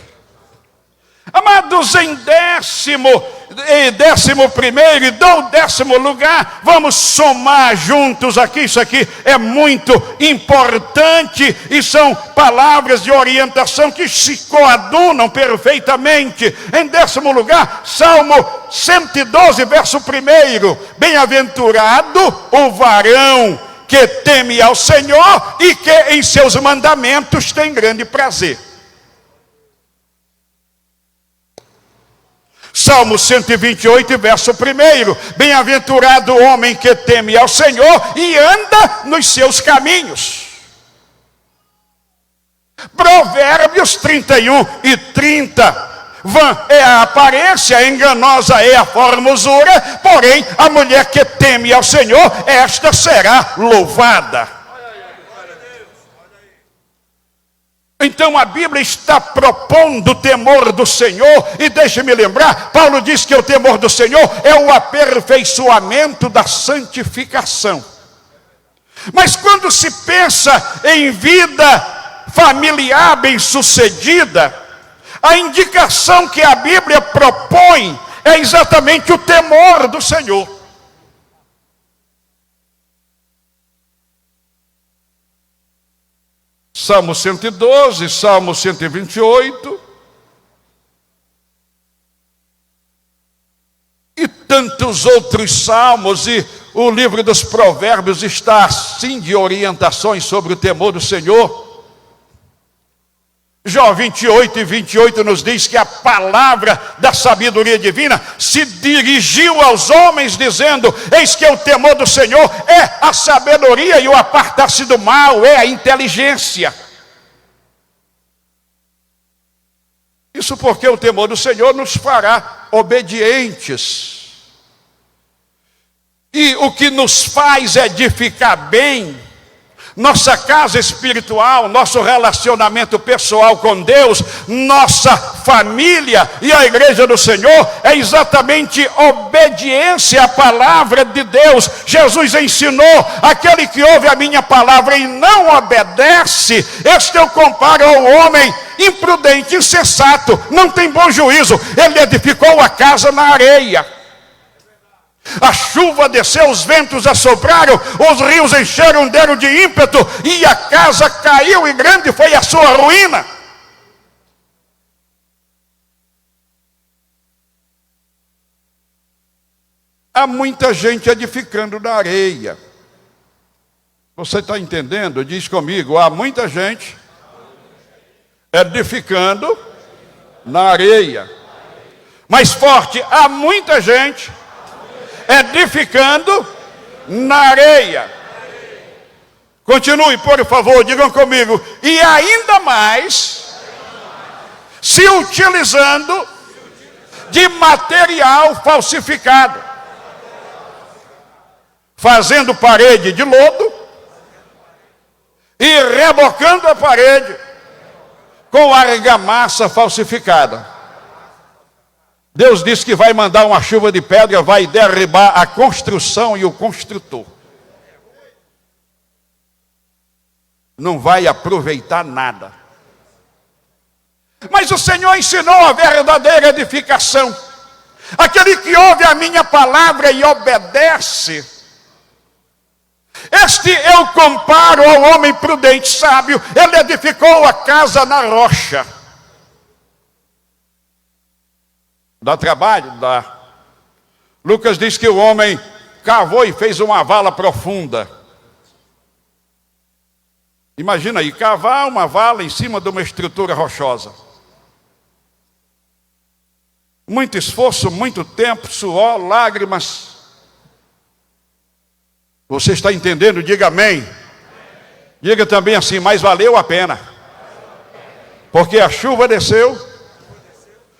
Amados, em 11º e 12º lugar, vamos somar juntos aqui. Isso aqui é muito importante e são palavras de orientação que se coadunam perfeitamente. Em 10º lugar, Salmo 112, verso 1. Bem-aventurado o varão que teme ao Senhor e que em seus mandamentos tem grande prazer. Salmo 128, verso 1. Bem-aventurado o homem que teme ao Senhor e anda nos seus caminhos. Provérbios 31 e 30. Vã é a aparência, enganosa é a formosura, porém a mulher que teme ao Senhor, esta será louvada. Então a Bíblia está propondo o temor do Senhor, e deixe-me lembrar, Paulo diz que o temor do Senhor é o aperfeiçoamento da santificação. Mas quando se pensa em vida familiar bem-sucedida, a indicação que a Bíblia propõe é exatamente o temor do Senhor. Salmo 112, Salmo 128. E tantos outros salmos, e o livro dos Provérbios está assim de orientações sobre o temor do Senhor. Jó 28 e 28 nos diz que a palavra da sabedoria divina se dirigiu aos homens dizendo: eis que o temor do Senhor é a sabedoria e o apartar-se do mal é a inteligência. Isso porque o temor do Senhor nos fará obedientes. E o que nos faz edificar bem nossa casa espiritual, nosso relacionamento pessoal com Deus, nossa família e a igreja do Senhor, é exatamente obediência à palavra de Deus. Jesus ensinou: aquele que ouve a minha palavra e não obedece, este eu comparo ao homem imprudente, insensato, não tem bom juízo. Ele edificou a casa na areia. A chuva desceu, os ventos assopraram, os rios encheram, deram de ímpeto, e a casa caiu, e grande foi a sua ruína. Há muita gente edificando na areia. Você está entendendo? Diz comigo: há muita gente edificando na areia. Mais forte: há muita gente edificando na areia. Continue, por favor, digam comigo: e ainda mais se utilizando de material falsificado, fazendo parede de lodo e rebocando a parede com argamassa falsificada. Deus disse que vai mandar uma chuva de pedra, vai derribar a construção e o construtor. Não vai aproveitar nada. Mas o Senhor ensinou a verdadeira edificação. Aquele que ouve a minha palavra e obedece. Este eu comparo ao homem prudente, sábio. Ele edificou a casa na rocha. Dá trabalho? Dá. Lucas diz que o homem cavou e fez uma vala profunda. Imagina aí, cavar uma vala em cima de uma estrutura rochosa. Muito esforço, muito tempo, suor, lágrimas. Você está entendendo? Diga amém. Diga também assim, mas valeu a pena. Porque a chuva desceu,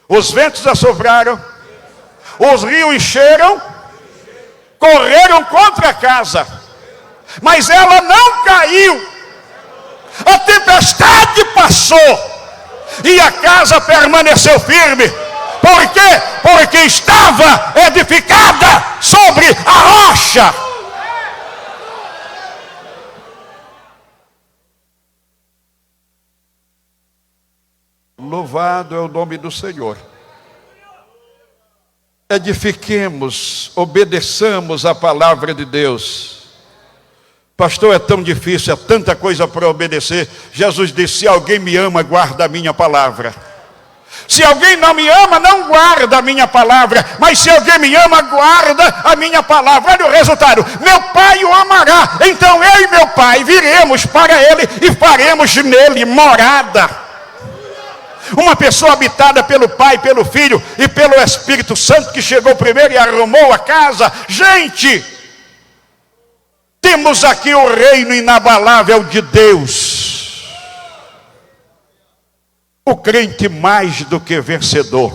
os ventos assopraram, os rios encheram, correram contra a casa, mas ela não caiu. A tempestade passou e a casa permaneceu firme. Por quê? Porque estava edificada sobre a rocha. Louvado é o nome do Senhor. Edifiquemos, obedeçamos a palavra de Deus. Pastor, é tão difícil, é tanta coisa para obedecer. Jesus disse, se alguém me ama, guarda a minha palavra. Se alguém não me ama, não guarda a minha palavra. Mas se alguém me ama, guarda a minha palavra. Olha o resultado. Meu Pai o amará. Então eu e meu Pai viremos para ele e faremos nele morada. Uma pessoa habitada pelo Pai, pelo Filho e pelo Espírito Santo, que chegou primeiro e arrumou a casa. Gente, temos aqui o reino inabalável de Deus. O crente mais do que vencedor.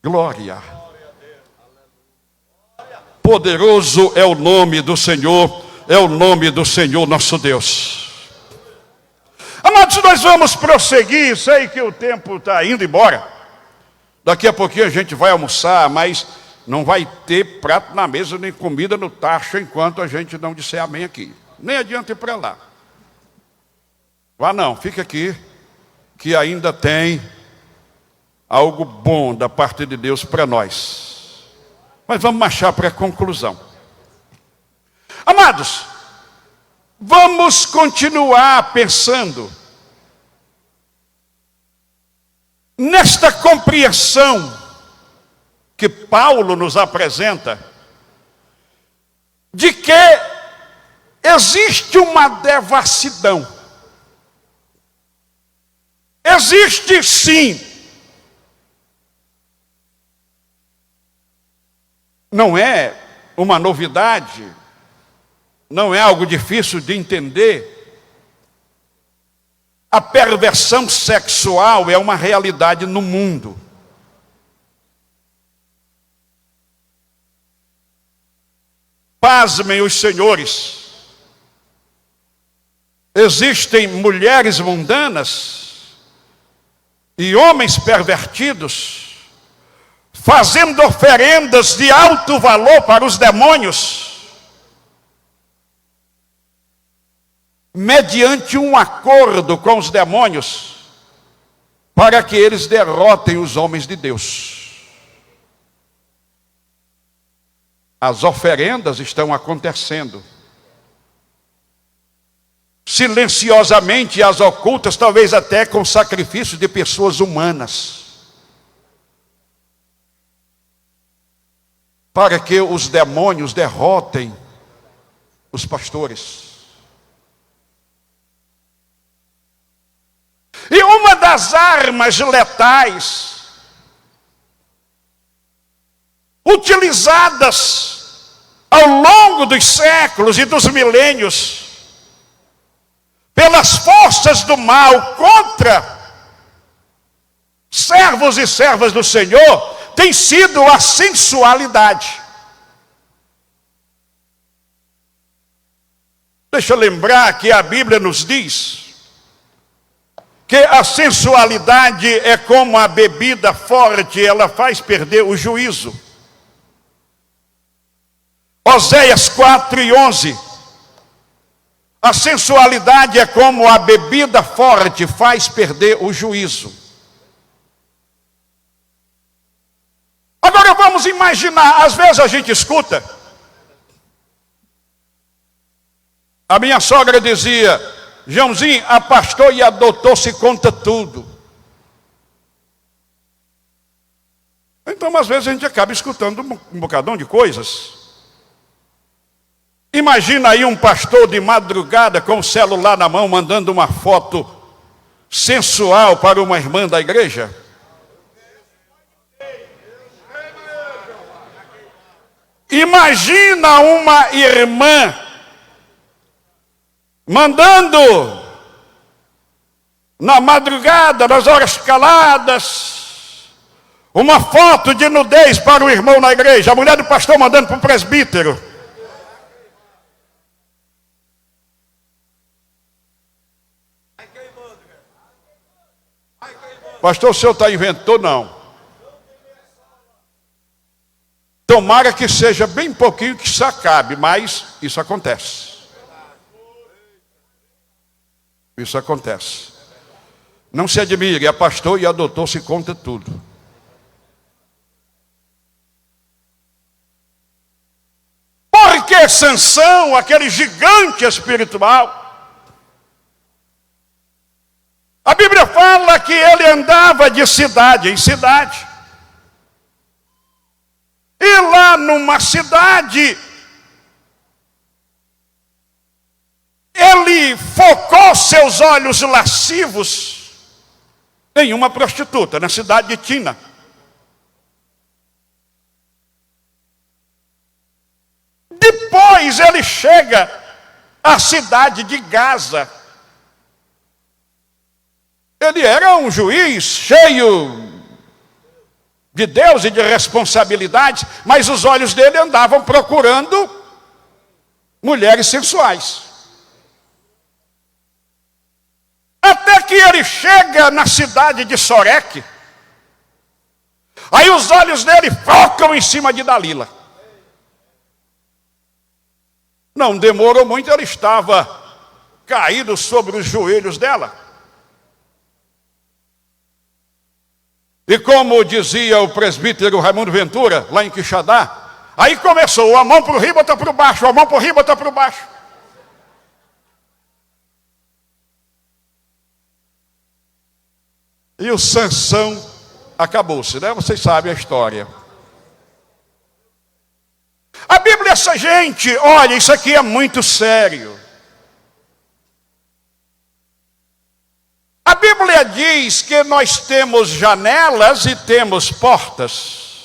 Glória. Poderoso é o nome do Senhor, é o nome do Senhor nosso Deus. Amados, nós vamos prosseguir. Sei que o tempo está indo embora. Daqui a pouquinho a gente vai almoçar, mas não vai ter prato na mesa nem comida no tacho enquanto a gente não disser amém aqui. Nem adianta ir para lá. Vá não, fica aqui, que ainda tem algo bom da parte de Deus para nós. Mas vamos marchar para a conclusão. Amados, vamos continuar pensando nesta compreensão que Paulo nos apresenta de que existe uma devassidão. Existe sim. Não é uma novidade, não é algo difícil de entender. A perversão sexual é uma realidade no mundo. Pasmem os senhores. Existem mulheres mundanas e homens pervertidos fazendo oferendas de alto valor para os demônios, mediante um acordo com os demônios, para que eles derrotem os homens de Deus. As oferendas estão acontecendo. Silenciosamente, as ocultas, talvez até com sacrifício de pessoas humanas. Para que os demônios derrotem os pastores. E uma das armas letais utilizadas ao longo dos séculos e dos milênios pelas forças do mal contra servos e servas do Senhor tem sido a sensualidade. Deixa eu lembrar que a Bíblia nos diz que a sensualidade é como a bebida forte, ela faz perder o juízo. Oséias 4:11. A sensualidade é como a bebida forte, faz perder o juízo. Agora vamos imaginar, às vezes a gente escuta A minha sogra dizia: Joãozinho, a pastor e a doutor se conta tudo. Então, às vezes, a gente acaba escutando um bocadão de coisas. Imagina aí um pastor de madrugada com o celular na mão, mandando uma foto sensual para uma irmã da igreja. Imagina uma irmã mandando na madrugada, nas horas caladas, uma foto de nudez para o irmão na igreja. A mulher do pastor mandando para o presbítero. Pastor, o senhor está inventou? Não. Tomara que seja bem pouquinho que isso acabe, mas isso acontece. Isso acontece. Não se admire, a pastor e a doutor se conta tudo. Porque Sansão, aquele gigante espiritual, a Bíblia fala que ele andava de cidade em cidade. E lá numa cidade, ele focou seus olhos lascivos em uma prostituta, na cidade de Tina. Depois ele chega à cidade de Gaza. Ele era um juiz cheio de Deus e de responsabilidades, mas os olhos dele andavam procurando mulheres sensuais. Até que ele chega na cidade de Soreque, aí os olhos dele focam em cima de Dalila. Não demorou muito, ele estava caído sobre os joelhos dela. E como dizia o presbítero Raimundo Ventura, lá em Quixadá, aí começou, a mão para o riba, outra para o baixo, a mão para o riba, outra para o baixo. E o Sansão acabou-se, né? Vocês sabem a história. A Bíblia, essa gente, olha, isso aqui é muito sério. A Bíblia diz que nós temos janelas e temos portas.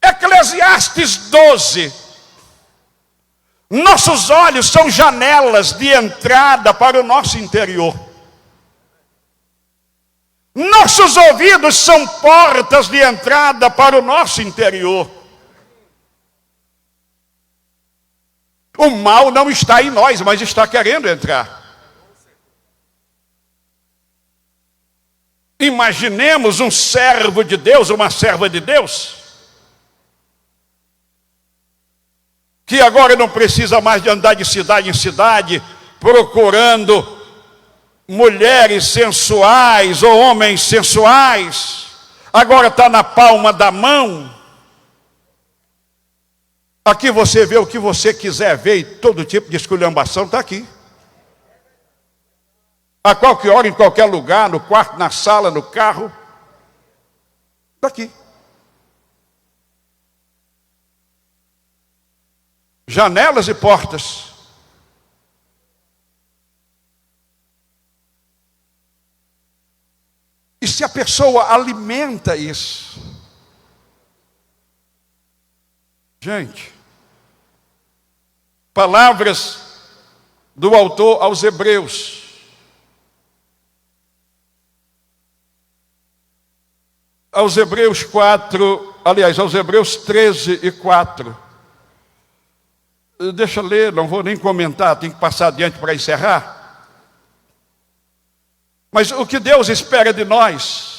Eclesiastes 12. Nossos olhos são janelas de entrada para o nosso interior. Nossos ouvidos são portas de entrada para o nosso interior. O mal não está em nós, mas está querendo entrar. Imaginemos um servo de Deus, uma serva de Deus, que agora não precisa mais de andar de cidade em cidade, procurando mulheres sensuais ou homens sensuais, agora está na palma da mão. Aqui você vê o que você quiser ver, e todo tipo de esculhambação está aqui. A qualquer hora, em qualquer lugar, no quarto, na sala, no carro. Está aqui. Janelas e portas. E se a pessoa alimenta isso? Gente, palavras do autor aos Hebreus. Aos Hebreus 4, aliás, aos Hebreus 13 e 4. Deixa eu ler, não vou nem comentar, tenho que passar adiante para encerrar. Mas o que Deus espera de nós?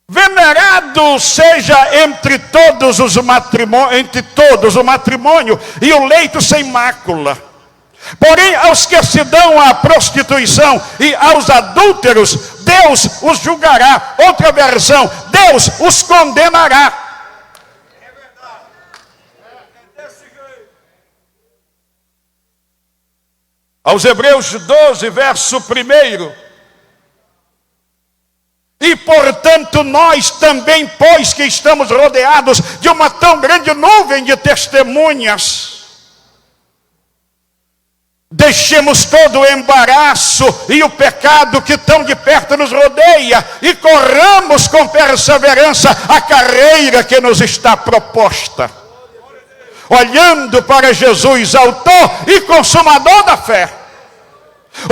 Venerado seja entre todos o matrimônio e o leito sem mácula. Porém, aos que se dão à prostituição e aos adúlteros, Deus os julgará. Outra versão, Deus os condenará. aos Hebreus 12, verso 1. E portanto nós também, pois que estamos rodeados de uma tão grande nuvem de testemunhas, deixemos todo o embaraço e o pecado que tão de perto nos rodeia e corramos com perseverança a carreira que nos está proposta, olhando para Jesus, autor e consumador da fé,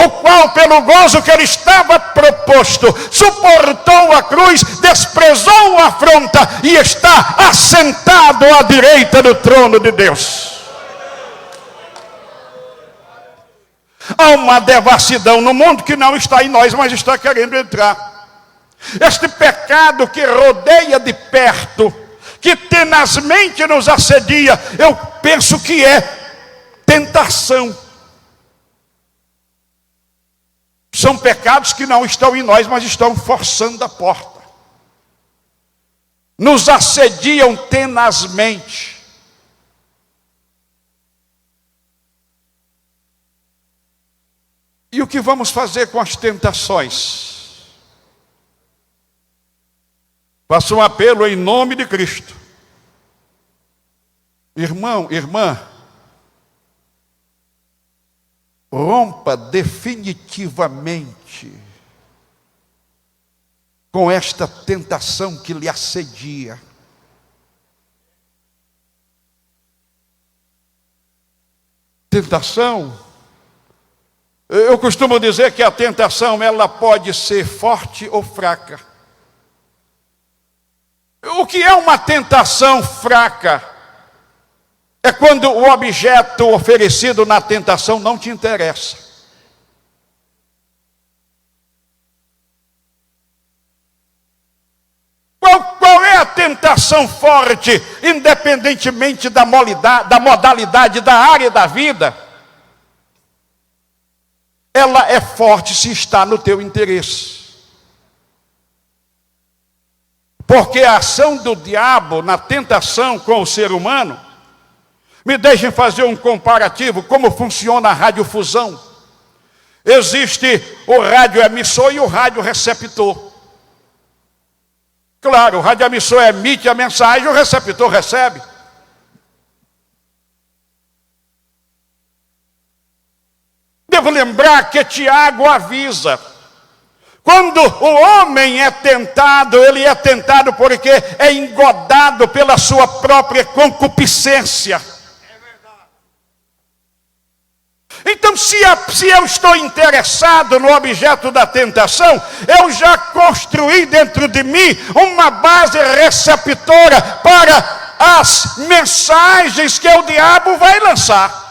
o qual pelo gozo que ele estava proposto, suportou a cruz, desprezou a afronta e está assentado à direita do trono de Deus. Há uma devassidão no mundo que não está em nós, mas está querendo entrar. Este pecado que rodeia de perto, que tenazmente nos assedia, eu penso que é tentação. São pecados que não estão em nós, mas estão forçando a porta. Nos assediam tenazmente. E o que vamos fazer com as tentações? Faço um apelo em nome de Cristo. Irmão, irmã, rompa definitivamente com esta tentação que lhe assedia. Tentação, eu costumo dizer que a tentação, ela pode ser forte ou fraca. O que é uma tentação fraca? É quando o objeto oferecido na tentação não te interessa. Qual é a tentação forte, independentemente da modalidade, da área da vida? Ela é forte se está no teu interesse. Porque a ação do diabo na tentação com o ser humano, me deixem fazer um comparativo, como funciona a radiodifusão. Existe o radioemissor e o radioreceptor. Claro, o radioemissor emite a mensagem, o receptor recebe. Devo lembrar que Tiago avisa, quando o homem é tentado, ele é tentado porque é engodado pela sua própria concupiscência. Então, se eu estou interessado no objeto da tentação, eu já construí dentro de mim uma base receptora para as mensagens que o diabo vai lançar.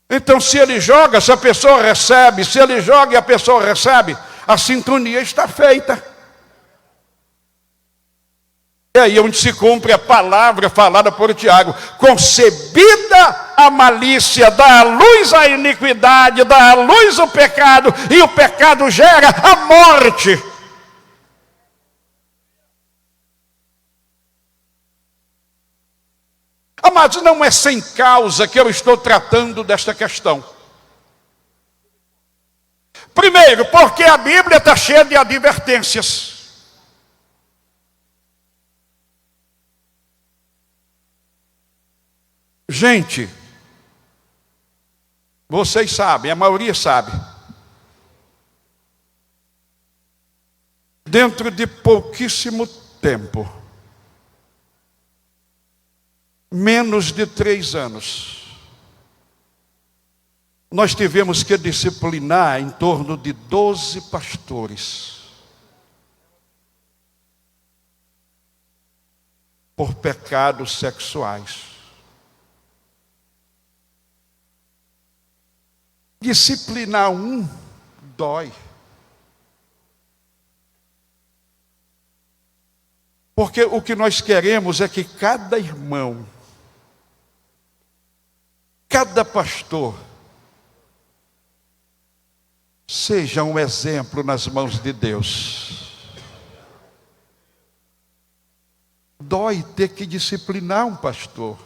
Então, se ele joga, se a pessoa recebe, se ele joga e a pessoa recebe, a sintonia está feita. É aí onde se cumpre a palavra falada por Tiago: concebida a malícia, dá à luz a iniquidade, dá à luz o pecado, e o pecado gera a morte. Amados, não é sem causa que eu estou tratando desta questão. Primeiro, porque a Bíblia está cheia de advertências. Gente, vocês sabem, a maioria sabe. Dentro de pouquíssimo tempo, menos de 3 anos, nós tivemos que disciplinar em torno de 12 pastores por pecados sexuais. Disciplinar um dói. Porque o que nós queremos é que cada irmão, cada pastor, seja um exemplo nas mãos de Deus. Dói ter que disciplinar um pastor.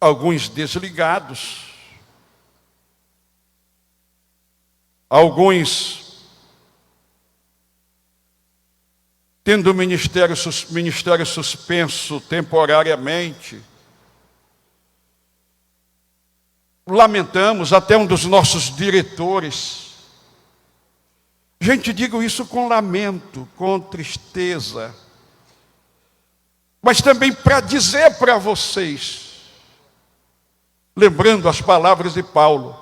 alguns desligados, alguns tendo o ministério suspenso temporariamente. Lamentamos, até um dos nossos diretores. Gente, digo isso com lamento, com tristeza, mas também para dizer para vocês, lembrando as palavras de Paulo: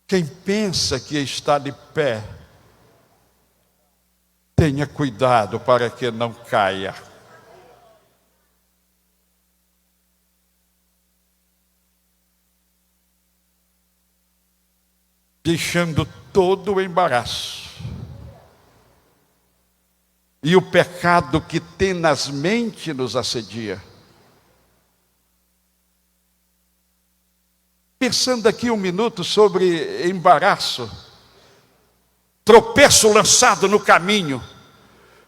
quem pensa que está de pé, tenha cuidado para que não caia. Deixando todo o embaraço e o pecado que tenazmente nos assedia. Pensando aqui um minuto sobre embaraço, tropeço lançado no caminho,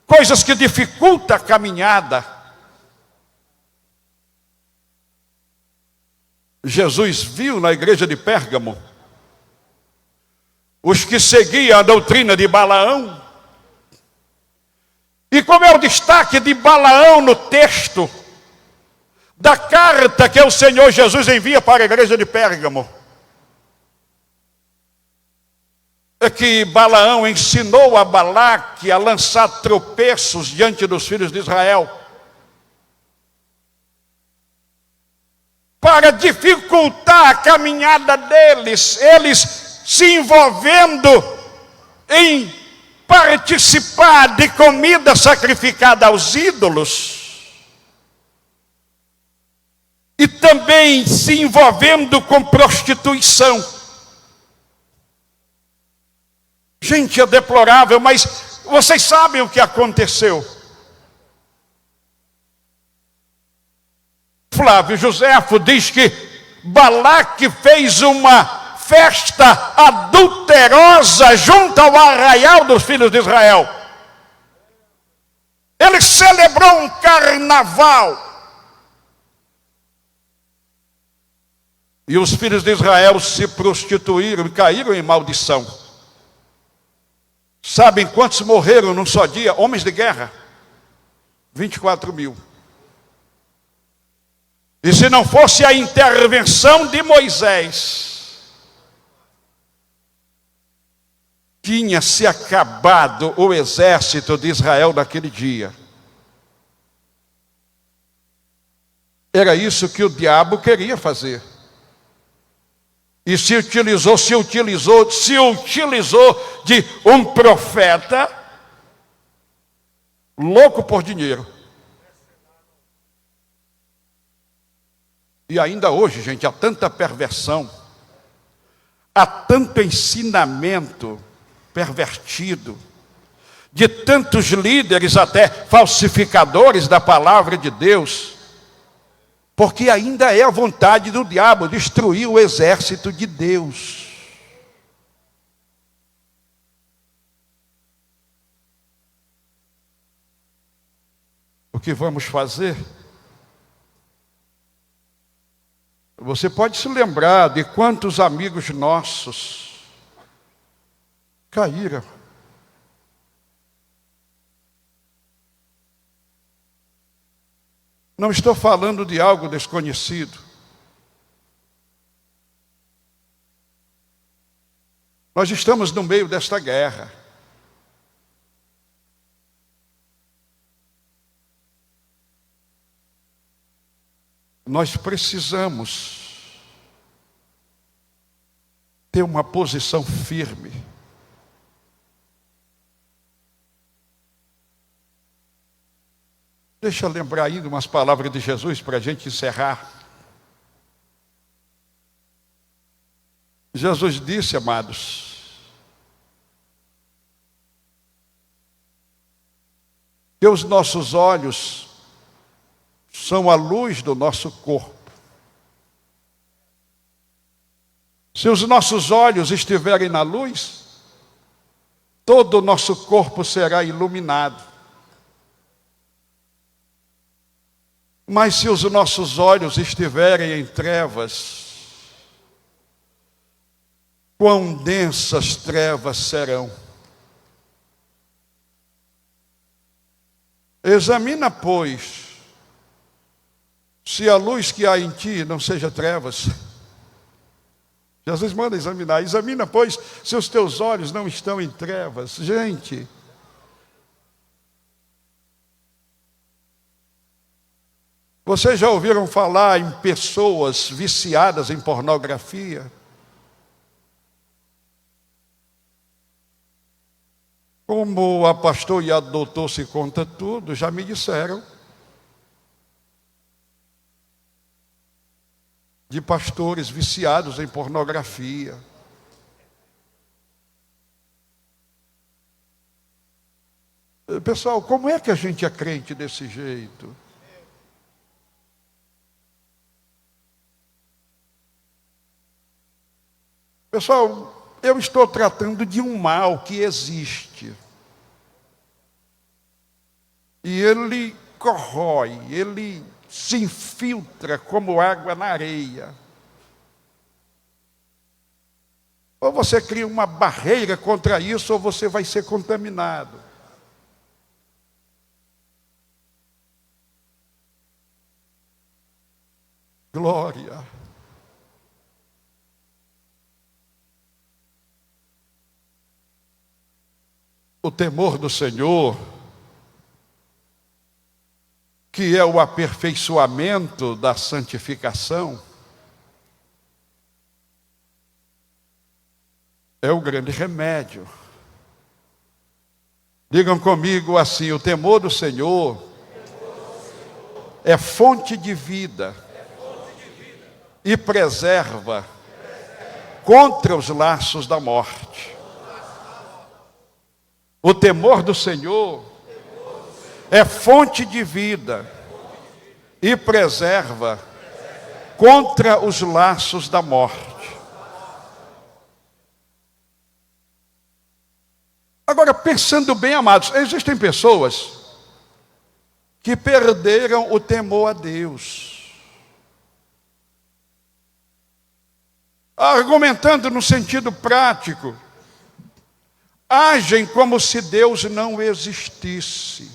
coisas que dificultam a caminhada. Jesus viu na igreja de Pérgamo os que seguiam a doutrina de Balaão. E como é o destaque de Balaão no texto da carta que o Senhor Jesus envia para a igreja de Pérgamo? É que Balaão ensinou a Balaque a lançar tropeços diante dos filhos de Israel, para dificultar a caminhada deles, eles se envolvendo em participar de comida sacrificada aos ídolos, e também se envolvendo com prostituição. Gente, é deplorável, mas vocês sabem o que aconteceu. Flávio Joséfo diz que Balaque fez uma festa adulterosa junto ao arraial dos filhos de Israel. Ele celebrou um carnaval. E os filhos de Israel se prostituíram e caíram em maldição. Sabem quantos morreram num só dia? Homens de guerra. 24 mil. E se não fosse a intervenção de Moisés, tinha se acabado o exército de Israel naquele dia. Era isso que o diabo queria fazer. E se utilizou de um profeta louco por dinheiro. E ainda hoje, gente, há tanta perversão, há tanto ensinamento pervertido, de tantos líderes até falsificadores da palavra de Deus, porque ainda é a vontade do diabo destruir o exército de Deus. O que vamos fazer? Você pode se lembrar de quantos amigos nossos caíram. Não estou falando de algo desconhecido. Nós estamos no meio desta guerra. Nós precisamos ter uma posição firme. Deixa eu lembrar ainda umas palavras de Jesus para a gente encerrar. Jesus disse, amados, que os nossos olhos são a luz do nosso corpo. Se os nossos olhos estiverem na luz, todo o nosso corpo será iluminado. Mas se os nossos olhos estiverem em trevas, quão densas trevas serão. Examina, pois, se a luz que há em ti não seja trevas. Jesus manda examinar. Examina, pois, se os teus olhos não estão em trevas. Gente, vocês já ouviram falar em pessoas viciadas em pornografia? Como a pastor e a doutor se conta tudo, já me disseram de pastores viciados em pornografia. Pessoal, como é que a gente é crente desse jeito? Pessoal, eu estou tratando de um mal que existe. E ele corrói, ele se infiltra como água na areia. Ou você cria uma barreira contra isso, ou você vai ser contaminado. Glória. O temor do Senhor, que é o aperfeiçoamento da santificação, é o grande remédio. Digam comigo assim: o temor do Senhor é fonte de vida e preserva contra os laços da morte. O temor do Senhor é fonte de vida e preserva contra os laços da morte. Agora, pensando bem, amados, existem pessoas que perderam o temor a Deus, argumentando no sentido prático, agem como se Deus não existisse.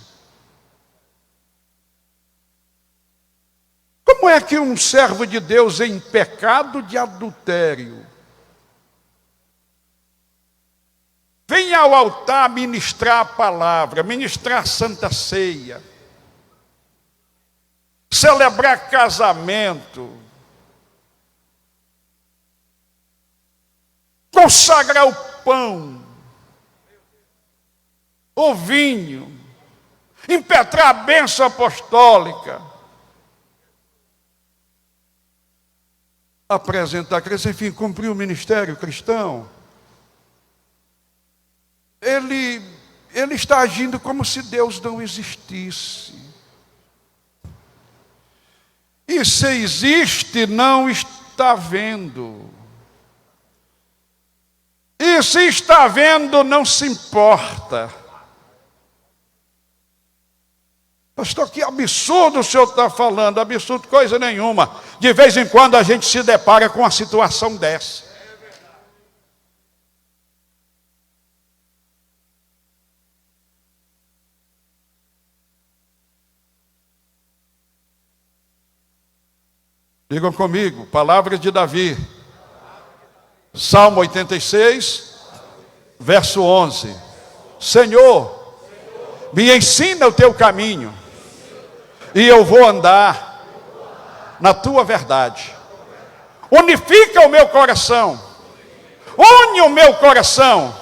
Como é que um servo de Deus em pecado de adultério vem ao altar ministrar a palavra, ministrar a santa ceia, celebrar casamento, consagrar o pão, o vinho, impetrar a bênção apostólica, apresentar a crença, enfim, cumprir o ministério cristão? Ele está agindo como se Deus não existisse. E se existe, não está vendo. E se está vendo, não se importa. Pastor, que absurdo o senhor está falando. Absurdo coisa nenhuma. De vez em quando a gente se depara com uma situação dessa. Digam comigo, palavra de Davi. Salmo 86, verso 11. Senhor, me ensina o teu caminho, e eu vou andar na tua verdade. Unifica o meu coração, une o meu coração,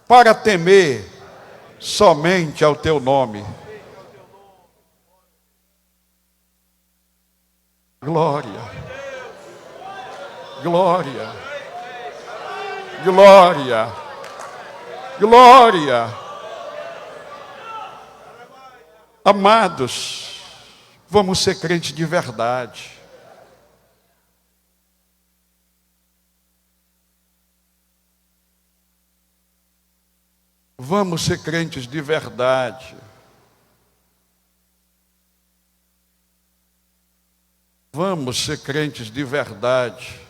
para temer somente ao teu nome. Glória, glória, glória, glória. Amados, vamos ser crentes de verdade. Vamos ser crentes de verdade. Vamos ser crentes de verdade.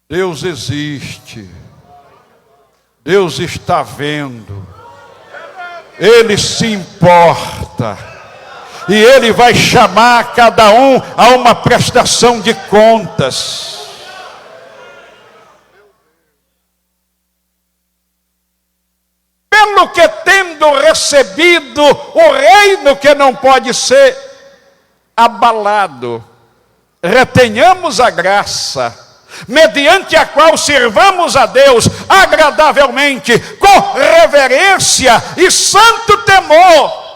Deus existe. Deus está vendo. Ele se importa. E Ele vai chamar cada um a uma prestação de contas. Pelo que tendo recebido o reino que não pode ser abalado, retenhamos a graça, mediante a qual sirvamos a Deus agradavelmente, com reverência e santo temor.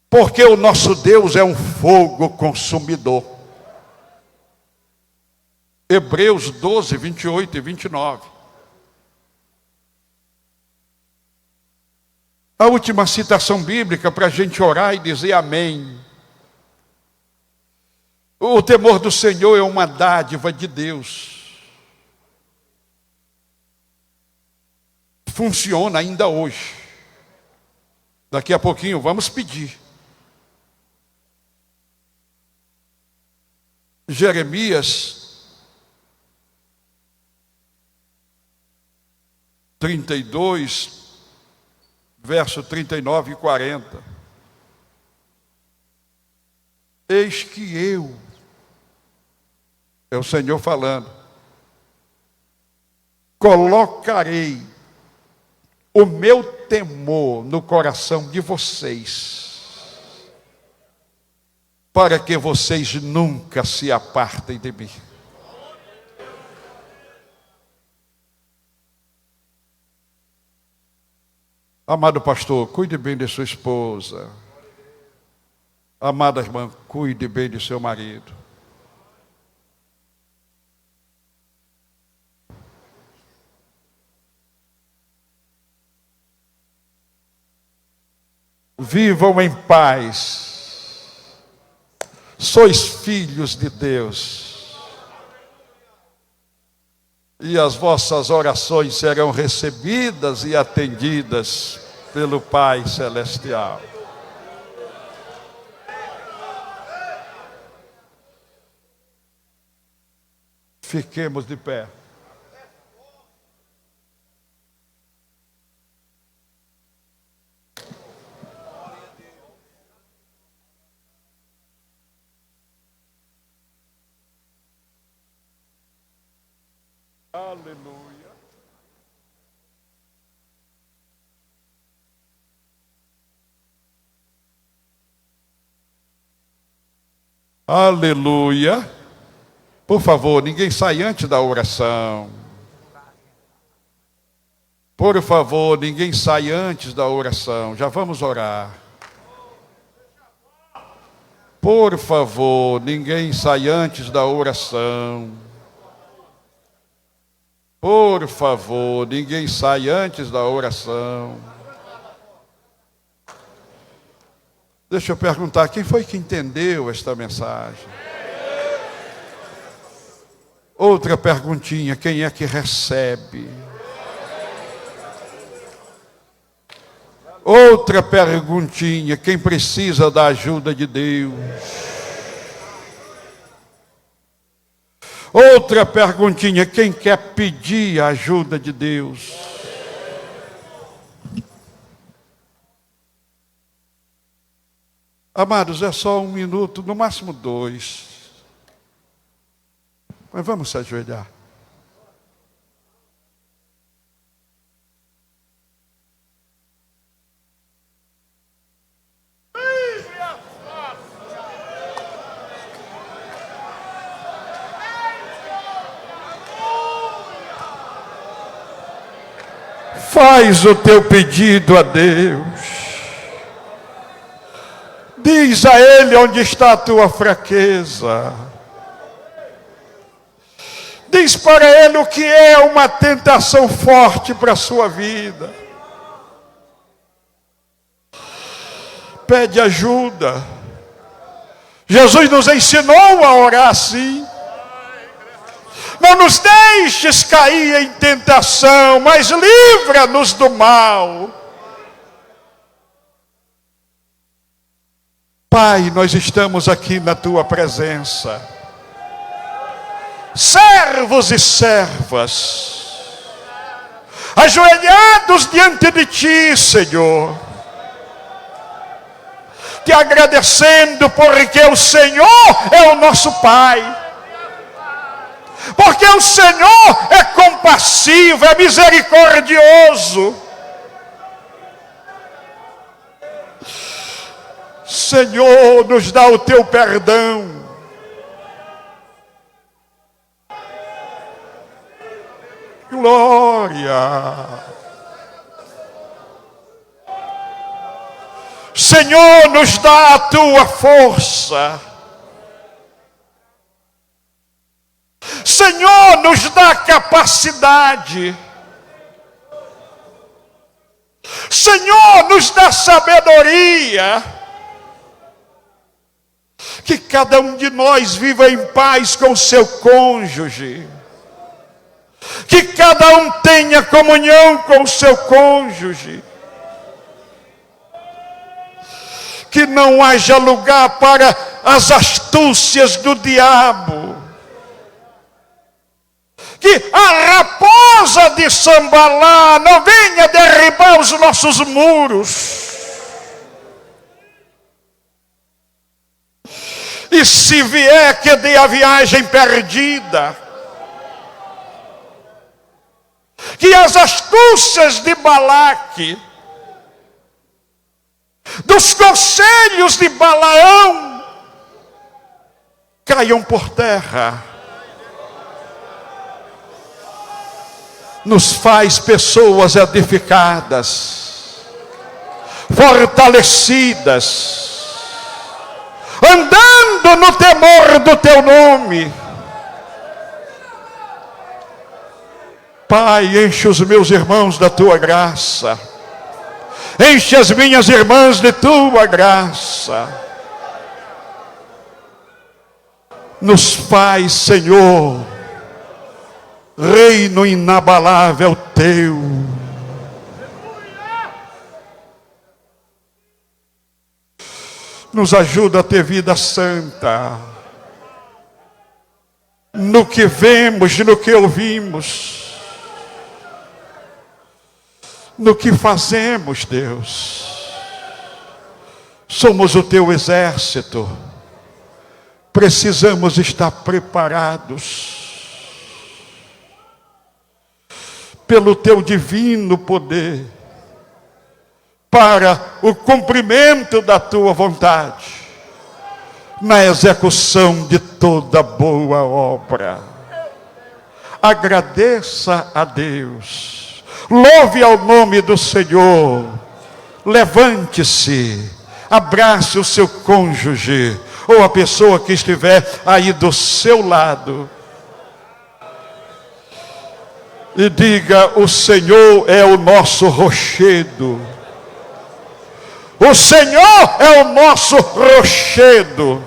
Porque o nosso Deus é um fogo consumidor. Hebreus 12, 28 e 29. A última citação bíblica para a gente orar e dizer amém. O temor do Senhor é uma dádiva de Deus. Funciona ainda hoje. Daqui a pouquinho vamos pedir. Jeremias 32, verso 39 e 40. Eis que eu, é o Senhor falando, colocarei o meu temor no coração de vocês, para que vocês nunca se apartem de mim. Amado pastor, cuide bem de sua esposa. Amada irmã, cuide bem de seu marido. Vivam em paz. Sois filhos de Deus. E as vossas orações serão recebidas e atendidas pelo Pai Celestial. Fiquemos de pé. Aleluia. Aleluia. Por favor, ninguém sai antes da oração. Por favor, ninguém sai antes da oração. Já vamos orar. Por favor, ninguém sai antes da oração. Por favor, ninguém sai antes da oração. Deixa eu perguntar, quem foi que entendeu esta mensagem? Outra perguntinha, quem é que recebe? Outra perguntinha, quem precisa da ajuda de Deus? Outra perguntinha, quem quer pedir a ajuda de Deus? Amados, é só 1 minuto, no máximo 2. Mas vamos se ajoelhar. Faz o teu pedido a Deus. Diz a Ele onde está a tua fraqueza. Diz para Ele o que é uma tentação forte para a sua vida. Pede ajuda. Jesus nos ensinou a orar assim. Não nos deixes cair em tentação, mas livra-nos do mal. Pai, nós estamos aqui na tua presença, servos e servas, ajoelhados diante de ti, Senhor, te agradecendo porque o Senhor é o nosso Pai, porque o Senhor é compassivo, é misericordioso. Senhor, nos dá o teu perdão. Glória. Senhor, nos dá a tua força. Senhor, nos dá capacidade. Senhor, nos dá sabedoria. Que cada um de nós viva em paz com o seu cônjuge. Que cada um tenha comunhão com o seu cônjuge. Que não haja lugar para as astúcias do diabo. Que a raposa de Sambalá não venha derribar os nossos muros. E se vier, que dê a viagem perdida. Que as astúcias de Balaque, dos conselhos de Balaão, caiam por terra. Nos faz pessoas edificadas, fortalecidas, andando no temor do teu nome. Pai, enche os meus irmãos da tua graça, enche as minhas irmãs de tua graça. Nos faz, Senhor, reino inabalável teu. Nos ajuda a ter vida santa, no que vemos, no que ouvimos, no que fazemos, Deus. Somos o teu exército, precisamos estar preparados pelo teu divino poder, para o cumprimento da tua vontade, na execução de toda boa obra. Agradeça a Deus, louve ao nome do Senhor, levante-se, abrace o seu cônjuge, ou a pessoa que estiver aí do seu lado, e diga: o Senhor é o nosso rochedo. O Senhor é o nosso rochedo.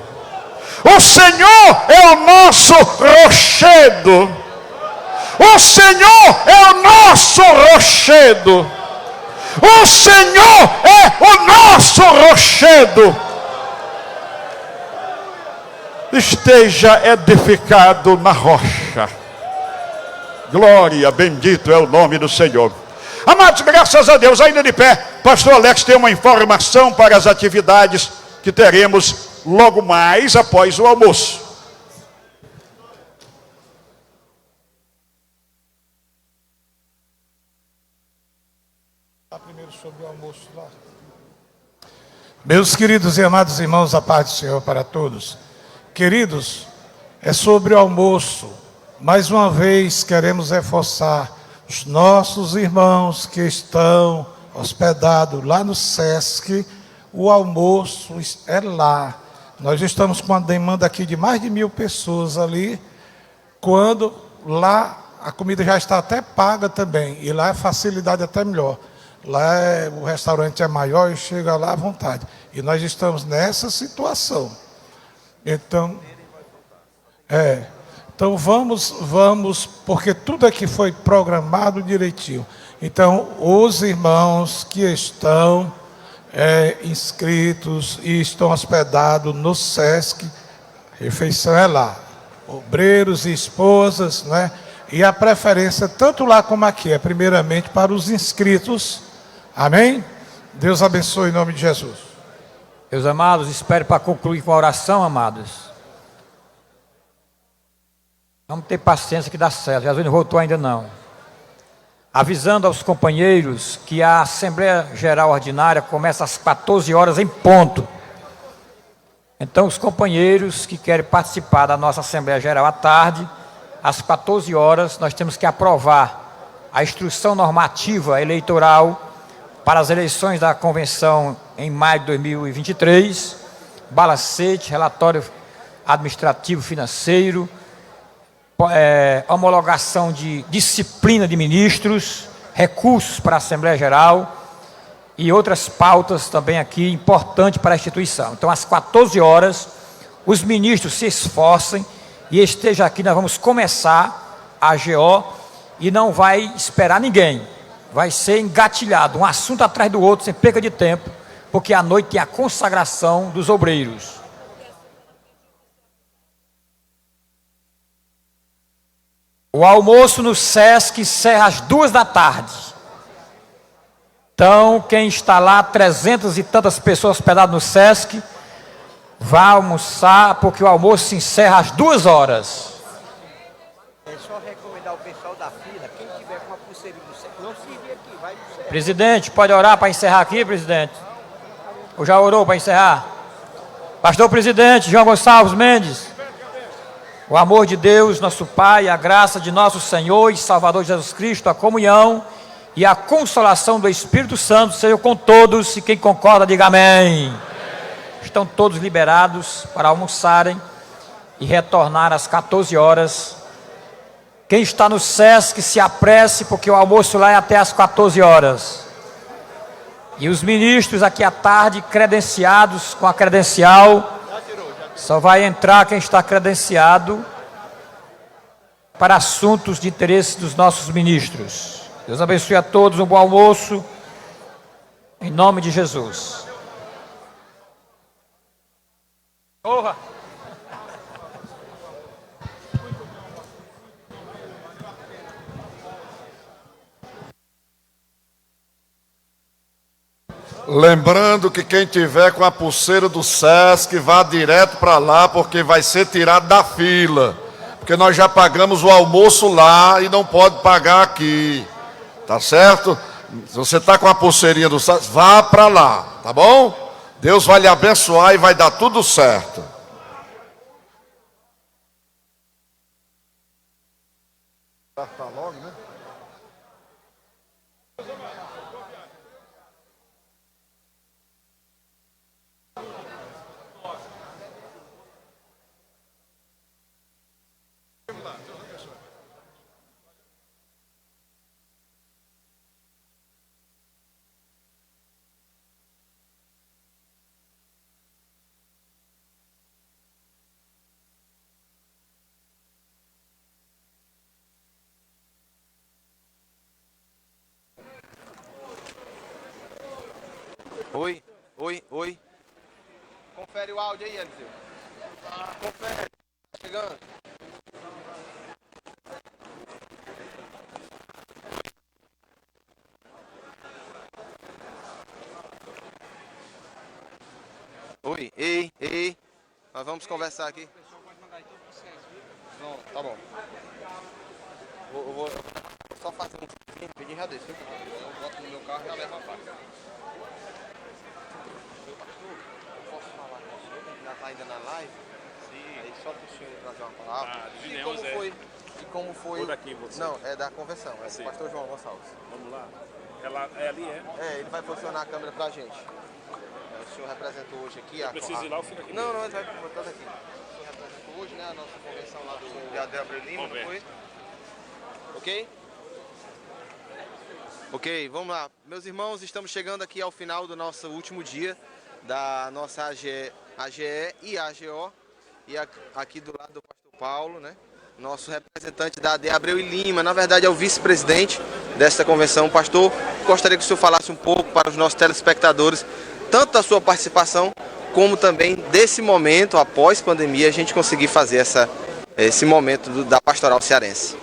O Senhor é o nosso rochedo. O Senhor é o nosso rochedo. O Senhor é o nosso rochedo. Esteja edificado na rocha. Glória, bendito é o nome do Senhor. Amados, graças a Deus, ainda de pé, pastor Alex tem uma informação para as atividades que teremos logo mais após o almoço. Primeiro sobre o almoço lá. Meus queridos e amados irmãos, a paz do Senhor para todos. Queridos, é sobre o almoço. Mais uma vez queremos reforçar os nossos irmãos que estão hospedados lá no SESC. O almoço é lá. Nós estamos com uma demanda aqui de mais de 1000 pessoas ali, quando lá a comida já está até paga também, e lá a facilidade é até melhor. Lá o restaurante é maior e chega lá à vontade. E nós estamos nessa situação. Então vamos, porque tudo aqui foi programado direitinho. Então, os irmãos que estão inscritos e estão hospedados no SESC. Refeição é lá. Obreiros e esposas, né? E a preferência, tanto lá como aqui, é primeiramente para os inscritos. Amém? Deus abençoe em nome de Jesus. Meus amados, espero para concluir com a oração, amados. Vamos ter paciência que dá certo. Jesus não voltou ainda não. Avisando aos companheiros que a Assembleia Geral Ordinária começa às 14 horas em ponto. Então, os companheiros que querem participar da nossa Assembleia Geral à tarde, às 14 horas, nós temos que aprovar a instrução normativa eleitoral para as eleições da Convenção em maio de 2023, balancete, relatório administrativo financeiro, homologação de disciplina de ministros, recursos para a Assembleia Geral e outras pautas também aqui importantes para a instituição. Então, às 14 horas, os ministros se esforcem e estejam aqui. Nós vamos começar a AGO e não vai esperar ninguém. Vai ser engatilhado, um assunto atrás do outro, sem perca de tempo, porque à noite tem a consagração dos obreiros. O almoço no SESC encerra às 2 da tarde. Então, quem está lá, 300 e tantas pessoas hospedadas no SESC, vá almoçar, porque o almoço se encerra às 2 horas. É só recomendar ao pessoal da fila, quem tiver com a pulseirinha do SESC, não se vir aqui, vai no SESC. Presidente, pode orar para encerrar aqui, presidente? Ou já orou para encerrar? Pastor presidente, João Gonçalves Mendes. O amor de Deus, nosso Pai, a graça de nosso Senhor e Salvador Jesus Cristo, a comunhão e a consolação do Espírito Santo seja com todos, e quem concorda, diga amém. Estão todos liberados para almoçarem e retornar às 14 horas. Quem está no SESC, se apresse, porque o almoço lá é até às 14 horas. E os ministros aqui à tarde, credenciados com a credencial, só vai entrar quem está credenciado para assuntos de interesse dos nossos ministros. Deus abençoe a todos, um bom almoço, em nome de Jesus. Honra! Lembrando que quem tiver com a pulseira do SESC vá direto para lá, porque vai ser tirado da fila. Porque nós já pagamos o almoço lá e não pode pagar aqui. Tá certo? Se você está com a pulseirinha do SESC, vá para lá, tá bom? Deus vai lhe abençoar e vai dar tudo certo. Tá logo, né? Oi, oi, oi. Confere o áudio aí, Eliseu. Confere. Chegando. Oi, ei, ei. Nós vamos conversar aqui. Não, tá bom. Vou só fazer um pedir já deixa. Eu boto no meu carro e já levo a faca. Posso falar com o senhor? Já está ainda na live? Sim. Aí só para o senhor trazer uma palavra. E como foi? Daqui, você. Não, é da convenção. É Sim. do pastor João Gonçalves. Vamos lá. É ali, é? É, ele vai posicionar a câmera pra gente. O senhor representou hoje aqui a... Preciso ir lá ou fica aqui? Não, ele vai botar aqui. O senhor representou hoje, né, a nossa convenção lá do Abreu Lima, não foi? Ok? Ok, vamos lá. Meus irmãos, estamos chegando aqui ao final do nosso último dia da nossa AGE e AGO. E aqui do lado do pastor Paulo, né? Nosso representante da AD Abreu e Lima, na verdade é o vice-presidente desta convenção. Pastor, gostaria que o senhor falasse um pouco para os nossos telespectadores tanto da sua participação, como também desse momento, após pandemia, a gente conseguir fazer esse momento da pastoral cearense.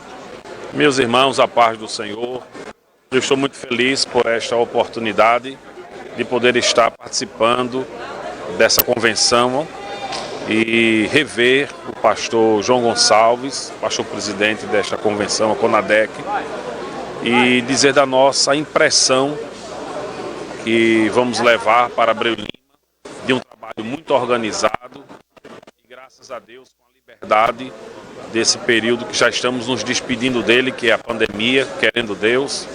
Meus irmãos, a paz do Senhor, eu estou muito feliz por esta oportunidade de poder estar participando dessa convenção e rever o pastor João Gonçalves, pastor presidente desta convenção, a CONADEC, e dizer da nossa impressão que vamos levar para Abreu Lima, de um trabalho muito organizado e graças a Deus com a liberdade desse período que já estamos nos despedindo dele, que é a pandemia, querendo Deus.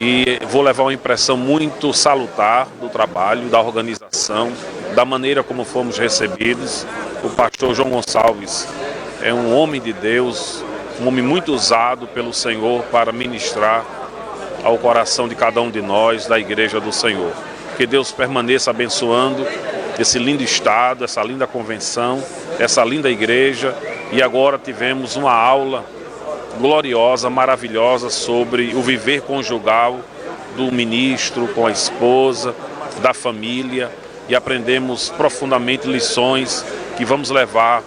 E vou levar uma impressão muito salutar do trabalho, da organização, da maneira como fomos recebidos. O pastor João Gonçalves é um homem de Deus, um homem muito usado pelo Senhor para ministrar ao coração de cada um de nós, da Igreja do Senhor. Que Deus permaneça abençoando esse lindo estado, essa linda convenção, essa linda igreja. E agora tivemos uma aula gloriosa, maravilhosa sobre o viver conjugal do ministro com a esposa, da família, e aprendemos profundamente lições que vamos levar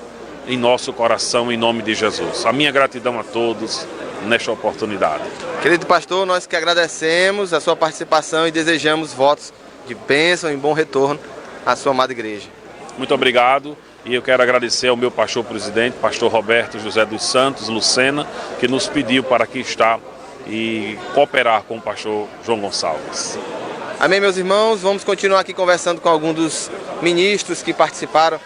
em nosso coração em nome de Jesus. A minha gratidão a todos nesta oportunidade. Querido pastor, nós que agradecemos a sua participação e desejamos votos de bênção e bom retorno à sua amada igreja. Muito obrigado. E eu quero agradecer ao meu pastor presidente, pastor Roberto José dos Santos Lucena, que nos pediu para aqui estar e cooperar com o pastor João Gonçalves. Amém, meus irmãos. Vamos continuar aqui conversando com alguns dos ministros que participaram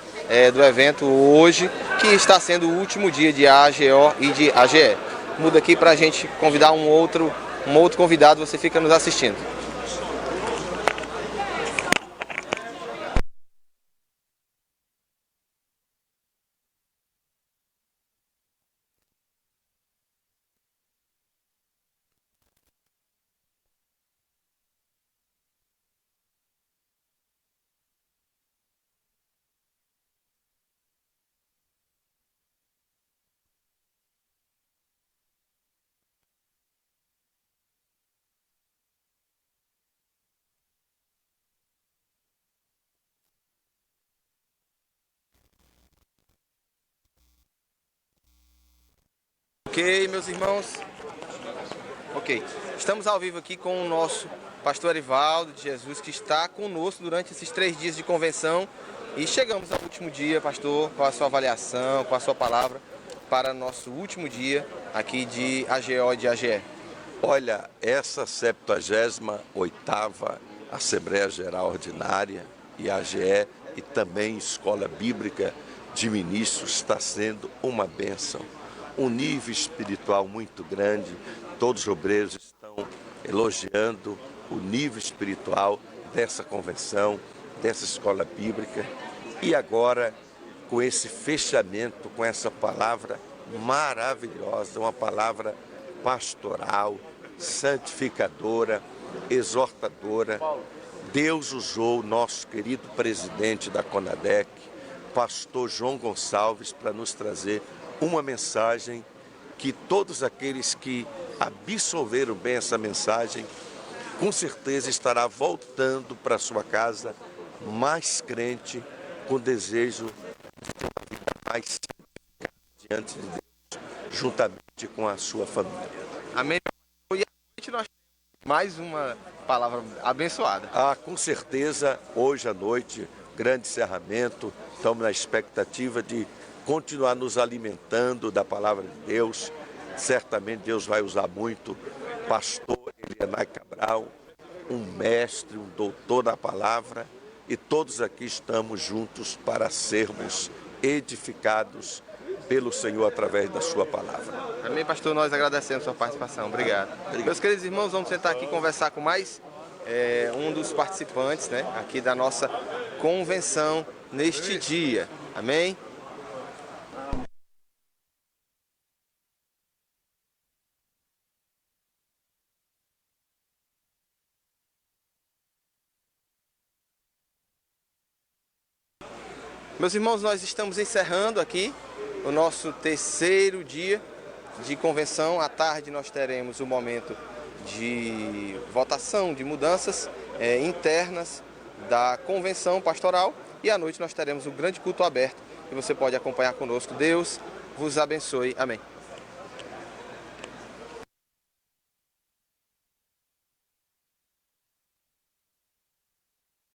do evento hoje, que está sendo o último dia de AGO e de AGE. Muda aqui para a gente convidar um outro convidado, você fica nos assistindo. Ok, meus irmãos. Ok, estamos ao vivo aqui com o nosso pastor Arivaldo de Jesus, que está conosco durante esses 3 dias de convenção. E chegamos ao último dia, pastor, com a sua avaliação, com a sua palavra, para nosso último dia aqui de AGO e de AGE. Olha, essa 78ª Assembleia Geral Ordinária e AGE e também Escola Bíblica de Ministros está sendo uma bênção. Um nível espiritual muito grande, todos os obreiros estão elogiando o nível espiritual dessa convenção, dessa escola bíblica. E agora, com esse fechamento, com essa palavra maravilhosa, uma palavra pastoral, santificadora, exortadora, Deus usou o nosso querido presidente da CONADEC, pastor João Gonçalves, para nos trazer uma mensagem que todos aqueles que absorveram bem essa mensagem, com certeza estará voltando para sua casa mais crente, com desejo de ter uma vida mais diante de Deus, juntamente com a sua família. Amém. E a gente nós temos mais uma palavra abençoada. Com certeza, hoje à noite, grande encerramento, estamos na expectativa de continuar nos alimentando da palavra de Deus. Certamente Deus vai usar muito pastor Elianai Cabral, um mestre, um doutor da palavra, e todos aqui estamos juntos para sermos edificados pelo Senhor através da sua palavra. Amém, pastor, nós agradecemos a sua participação. Obrigado. Meus queridos irmãos, vamos sentar aqui e conversar com mais um dos participantes, né, aqui da nossa convenção neste dia. Amém? Meus irmãos, nós estamos encerrando aqui o nosso 3º dia de convenção. À tarde nós teremos o momento de votação de mudanças internas da convenção pastoral e à noite nós teremos o grande culto aberto e você pode acompanhar conosco. Deus vos abençoe. Amém.